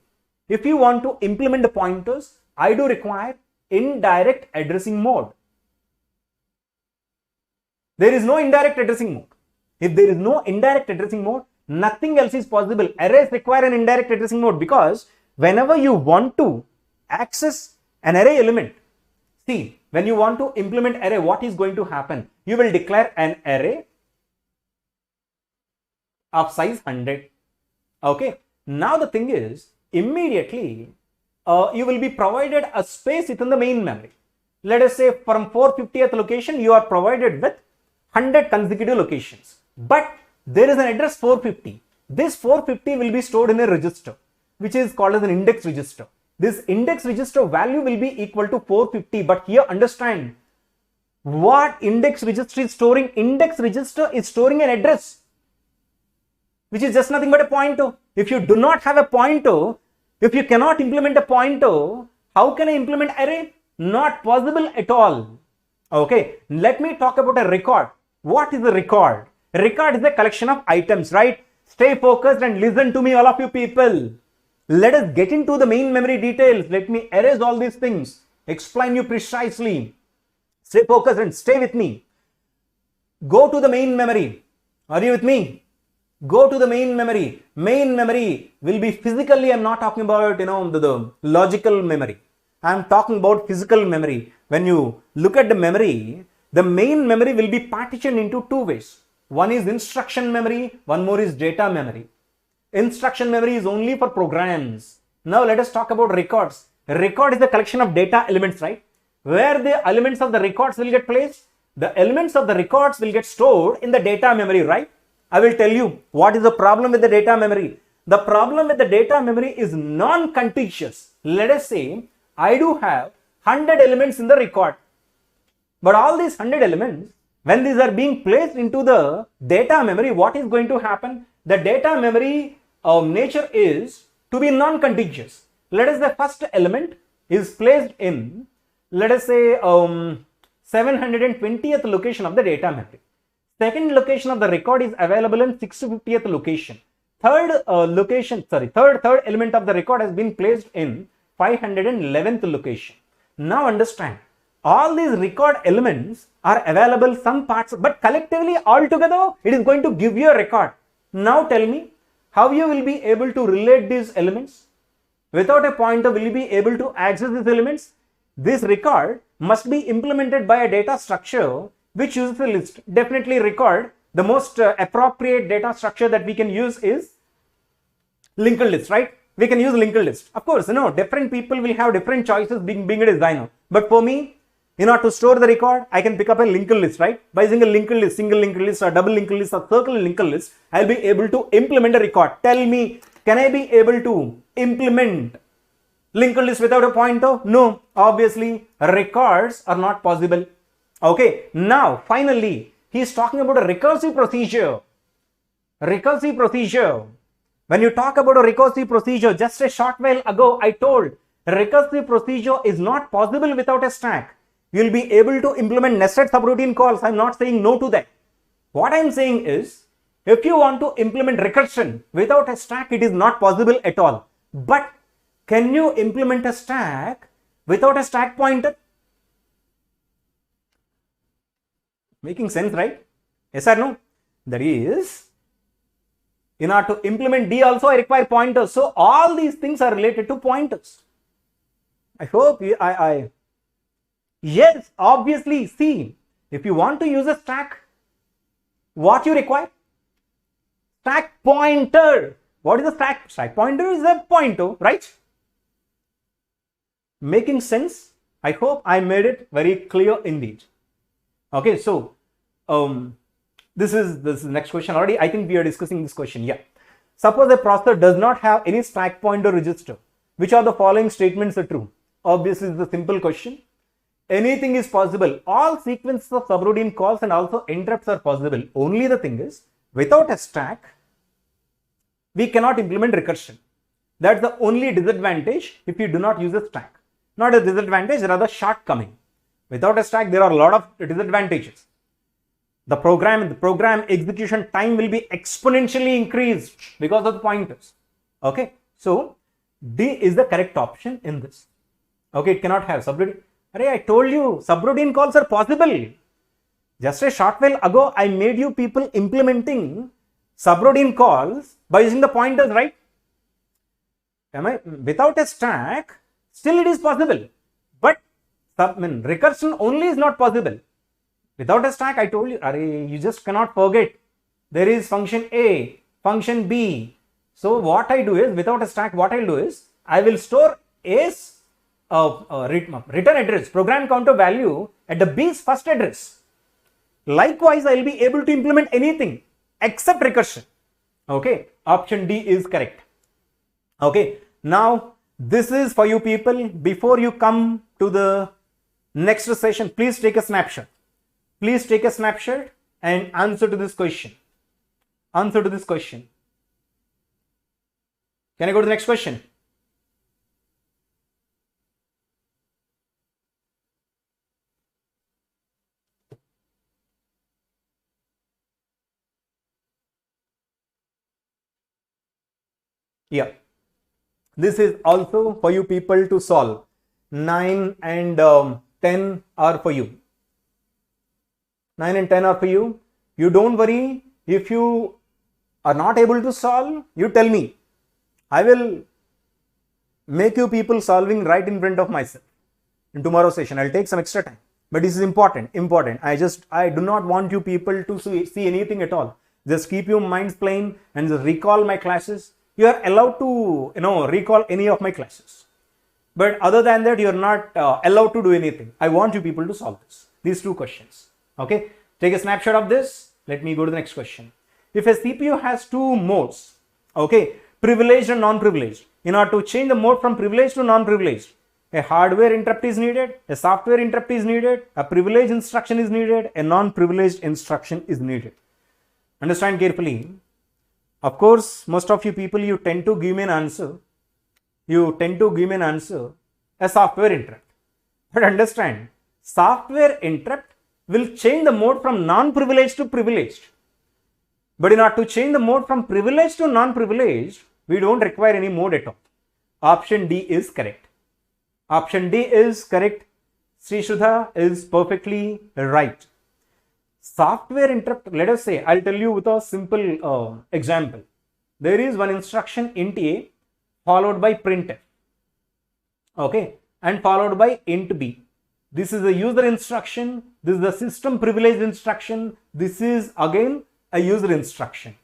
If you want to implement the pointers, I do require indirect addressing mode. There is no indirect addressing mode. If there is no indirect addressing mode, nothing else is possible. Arrays require an indirect addressing mode because whenever you want to access an array element, see, when you want to implement array, what is going to happen? You will declare an array of size 100. Okay. Now the thing is, immediately you will be provided a space within the main memory. Let us say from 450th location, you are provided with 100 consecutive locations. But there is an address 450. This 450 will be stored in a register, which is called as an index register. This index register value will be equal to 450. But here understand what index register is storing. Index register is storing an address, which is just nothing but a pointer. If you do not have a pointer, if you cannot implement a pointer, how can I implement array? Not possible at all. Okay, let me talk about a record. What is a record? A record is a collection of items, right? Stay focused and listen to me, all of you people. Let us get into the main memory details. Let me erase all these things, explain you precisely. Stay focused and stay with me. Go to the main memory. Are you with me? Go to the main memory. Main memory will be physically, I'm not talking about, the logical memory. I am talking about physical memory. When you look at the memory, the main memory will be partitioned into two ways. One is instruction memory, one more is data memory. Instruction memory is only for programs. Now let us talk about records. Record is the collection of data elements, right? Where the elements of the records will get placed? The elements of the records will get stored in the data memory, right? I will tell you what is the problem with the data memory. The problem with the data memory is non-contiguous. Let us say I do have 100 elements in the record. But all these 100 elements, when these are being placed into the data memory, what is going to happen? The data memory nature is to be non-contiguous. Let us say the first element is placed in, let us say 720th location of the data memory. Second location of the record is available in 650th location. Third element of the record has been placed in 511th location. Now understand, all these record elements are available some parts, but collectively all together it is going to give you a record. Now tell me, how you will be able to relate these elements? Without a pointer, will you be able to access these elements? This record must be implemented by a data structure which uses a list. Definitely record, the most appropriate data structure that we can use is linked list, right? We can use linked list. Of course, different people will have different choices being a designer. But for me, in order to store the record, I can pick up a linked list, right? By using a linked list, single linked list or double linked list or circle linked list, I'll be able to implement a record. Tell me, can I be able to implement linked list without a pointer? No, obviously records are not possible. Okay, now finally, he is talking about a recursive procedure. Recursive procedure. When you talk about a recursive procedure, just a short while ago, I told recursive procedure is not possible without a stack. You will be able to implement nested subroutine calls. I'm not saying no to that. What I'm saying is, if you want to implement recursion without a stack, it is not possible at all. But can you implement a stack without a stack pointer? Making sense, right? Yes or no? That is, in order to implement D also, I require pointers. So all these things are related to pointers. I hope yes, obviously, see, if you want to use a stack, what you require? Stack pointer. What is a stack? Stack pointer is a pointer, right? Making sense? I hope I made it very clear indeed. Okay, so this is the next question already. I think we are discussing this question. Yeah. Suppose a processor does not have any stack pointer register. Which of the following statements are true? Obviously, it's a simple question. Anything is possible. All sequences of subroutine calls and also interrupts are possible. Only the thing is, without a stack, we cannot implement recursion. That's the only disadvantage if you do not use a stack. Not a disadvantage, rather shortcoming. Without a stack, there are a lot of disadvantages. The program execution time will be exponentially increased because of the pointers. Okay, so D is the correct option in this. Okay, it cannot have subroutine. I told you subroutine calls are possible. Just a short while ago, I made you people implementing subroutine calls by using the pointers, right? Without a stack, still it is possible. But recursion only is not possible. Without a stack, I told you, you just cannot forget. There is function A, function B. So what I do is, without a stack, what I'll do is, I will store A's return address, program counter value at the B's first address. Likewise, I will be able to implement anything except recursion. Okay, option D is correct. Okay, now this is for you people. Before you come to the next session, please take a snapshot. Please take a snapshot and answer to this question. Answer to this question. Can I go to the next question? Yeah, this is also for you people to solve. 9 and 10 are for you. 9 and 10 are for you. You don't worry. If you are not able to solve, you tell me. I will make you people solving right in front of myself. in tomorrow's session. I'll take some extra time, but this is important. I do not want you people to see anything at all. Just keep your minds plain and just recall my classes. You are allowed to, recall any of my classes. But other than that, you're not allowed to do anything. I want you people to solve these two questions. Okay. Take a snapshot of this. Let me go to the next question. If a CPU has two modes, okay, privileged and non-privileged, in order to change the mode from privileged to non-privileged, a hardware interrupt is needed, a software interrupt is needed, a privileged instruction is needed, a non-privileged instruction is needed. Understand carefully. Of course, most of you people, you tend to give me an answer. A software interrupt. But understand, software interrupt will change the mode from non-privileged to privileged. But in order to change the mode from privileged to non-privileged, we don't require any mode at all. Option D is correct. Option D is correct. Sri Shudha is perfectly right. Software interrupt, let us say, I'll tell you with a simple example. There is one instruction int A followed by printf, okay, and followed by int B. This is a user instruction. This is the system privileged instruction. This is again a user instruction.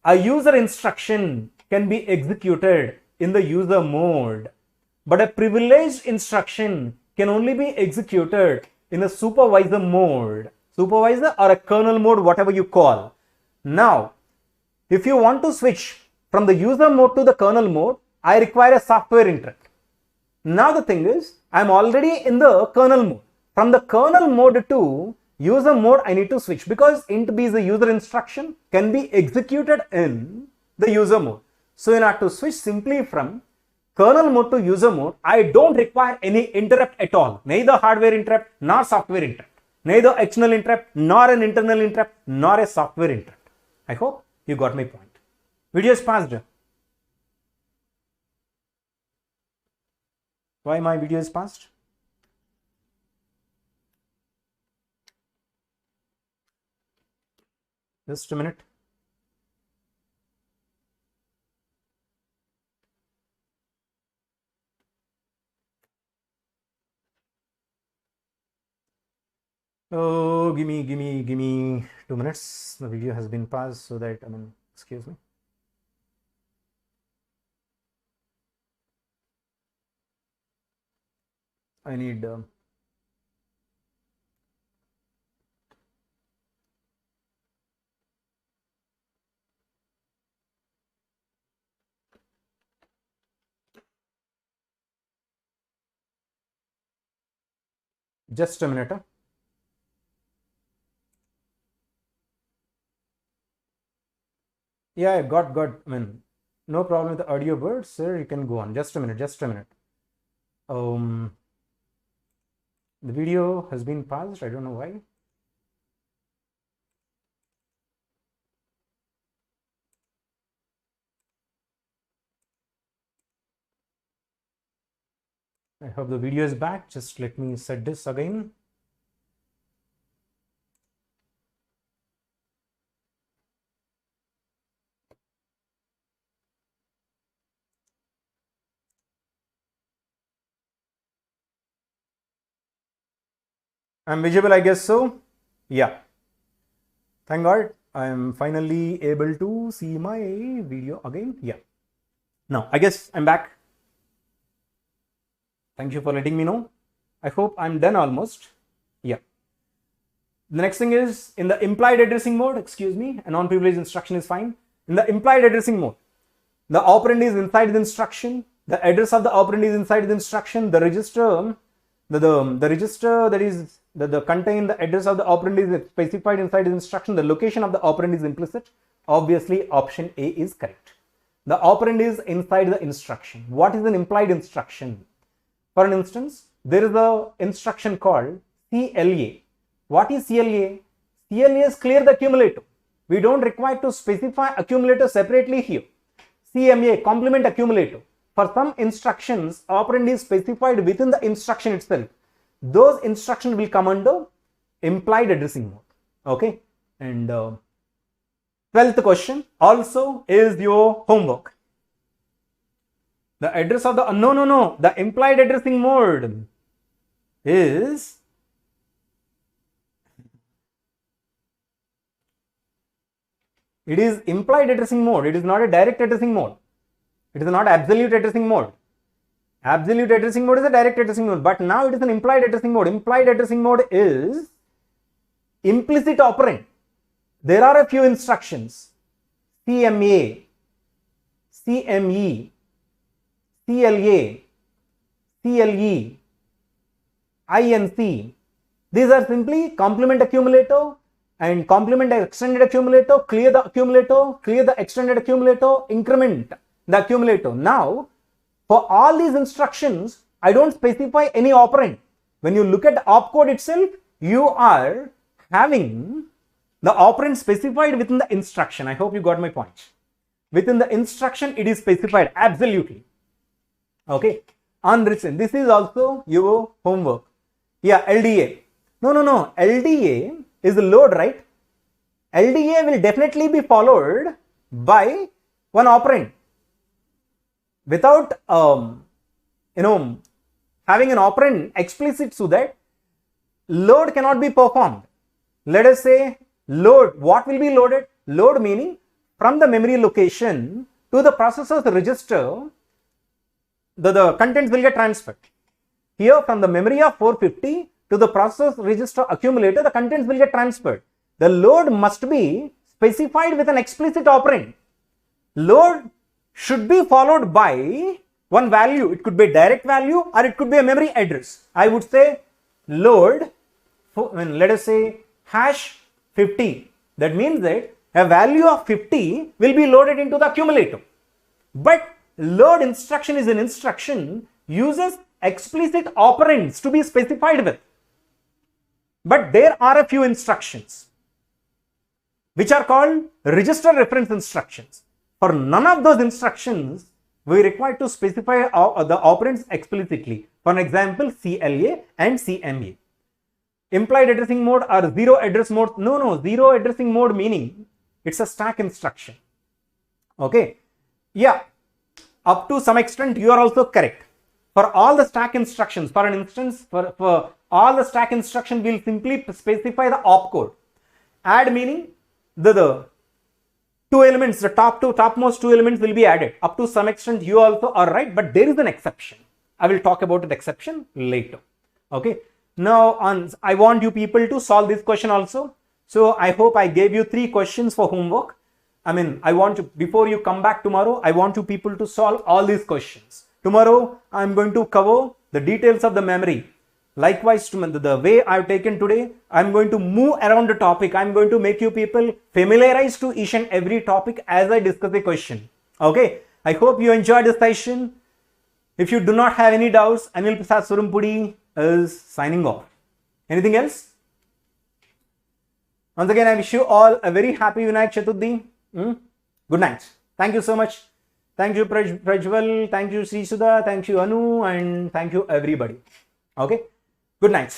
A user instruction can be executed in the user mode, but a privileged instruction can only be executed in a supervisor mode. Supervisor or a kernel mode, whatever you call. Now, if you want to switch from the user mode to the kernel mode, I require a software interrupt. Now the thing is, I'm already in the kernel mode. From the kernel mode to user mode, I need to switch because int B is a user instruction, can be executed in the user mode. So in order to switch simply from kernel mode to user mode, I don't require any interrupt at all. Neither hardware interrupt nor software interrupt. Neither external interrupt, nor an internal interrupt, nor a software interrupt. I hope you got my point. Video is passed. Why my video is passed? Just a minute. Oh, give me 2 minutes. The video has been paused so that, excuse me. I need just a minute. Yeah, I got, no problem with the audio bird, sir. You can go on. Just a minute. The video has been paused. I don't know why. I hope the video is back. Just let me set this again. I'm visible, I guess so. Yeah. Thank God I am finally able to see my video again. Yeah. Now, I guess I'm back. Thank you for letting me know. I hope I'm done almost. Yeah. The next thing is in the implied addressing mode, excuse me, a non-privileged instruction is fine. In the implied addressing mode, the operand is inside the instruction. The address of the operand is inside the instruction. The register, the register that is the contain the address of the operand is specified inside the instruction. The location of the operand is implicit. Obviously, option A is correct. The operand is inside the instruction. What is an implied instruction? For an instance, there is an instruction called CLA. What is CLA? CLA is clear the accumulator. We don't require to specify accumulator separately here. CMA, complement accumulator. For some instructions, operand is specified within the instruction itself. Those instructions will come under implied addressing mode. Okay. And 12th question also is your homework. The address of the, no, the implied addressing mode. is it is implied addressing mode. It is not a direct addressing mode. It is not absolute addressing mode. Absolute addressing mode is a direct addressing mode, but now it is an implied addressing mode. Implied addressing mode is implicit operand. There are a few instructions: CMA, CME, CLA, CLE, INC. These are simply complement accumulator and complement extended accumulator, clear the accumulator, clear the extended accumulator, increment the accumulator. Now, for all these instructions, I don't specify any operand. When you look at the opcode itself, you are having the operand specified within the instruction. I hope you got my point. Within the instruction, it is specified absolutely. Okay. Unwritten. This is also your homework. Yeah, LDA. No. LDA is the load, right? LDA will definitely be followed by one operand. Without having an operand explicit to that, load cannot be performed. Let us say load. What will be loaded? Load meaning from the memory location to the processor's register, the contents will get transferred. Here from the memory of 450 to the processor's register accumulator, the contents will get transferred. The load must be specified with an explicit operand. Load should be followed by one value. It could be a direct value or it could be a memory address. I would say load, let us say hash 50. That means that a value of 50 will be loaded into the accumulator. But load instruction is an instruction uses explicit operands to be specified with. But there are a few instructions which are called register reference instructions. For none of those instructions, we require to specify the operands explicitly. For example, CLA and CMA. Implied addressing mode or zero address mode. No, zero addressing mode meaning it's a stack instruction. Okay. Yeah. Up to some extent, you are also correct. For all the stack instructions, for an instance, for all the stack instruction, we'll simply specify the opcode. Add meaning the two elements, the topmost two elements will be added. Up to some extent, you also are right, but there is an exception. I will talk about the exception later. Okay. Now, I want you people to solve this question also. So, I hope I gave you 3 questions for homework. I want to, before you come back tomorrow, I want you people to solve all these questions. Tomorrow, I'm going to cover the details of the memory. Likewise, the way I've taken today, I'm going to move around the topic. I'm going to make you people familiarize to each and every topic as I discuss the question. Okay. I hope you enjoyed the session. If you do not have any doubts, Aneel Prasad Sir is signing off. Anything else? Once again, I wish you all a very happy Vinayak Chaturthi. Good night. Thank you so much. Thank you Prajwal, thank you Sri Sudha, thank you Anu, and thank you everybody. Okay. Good night.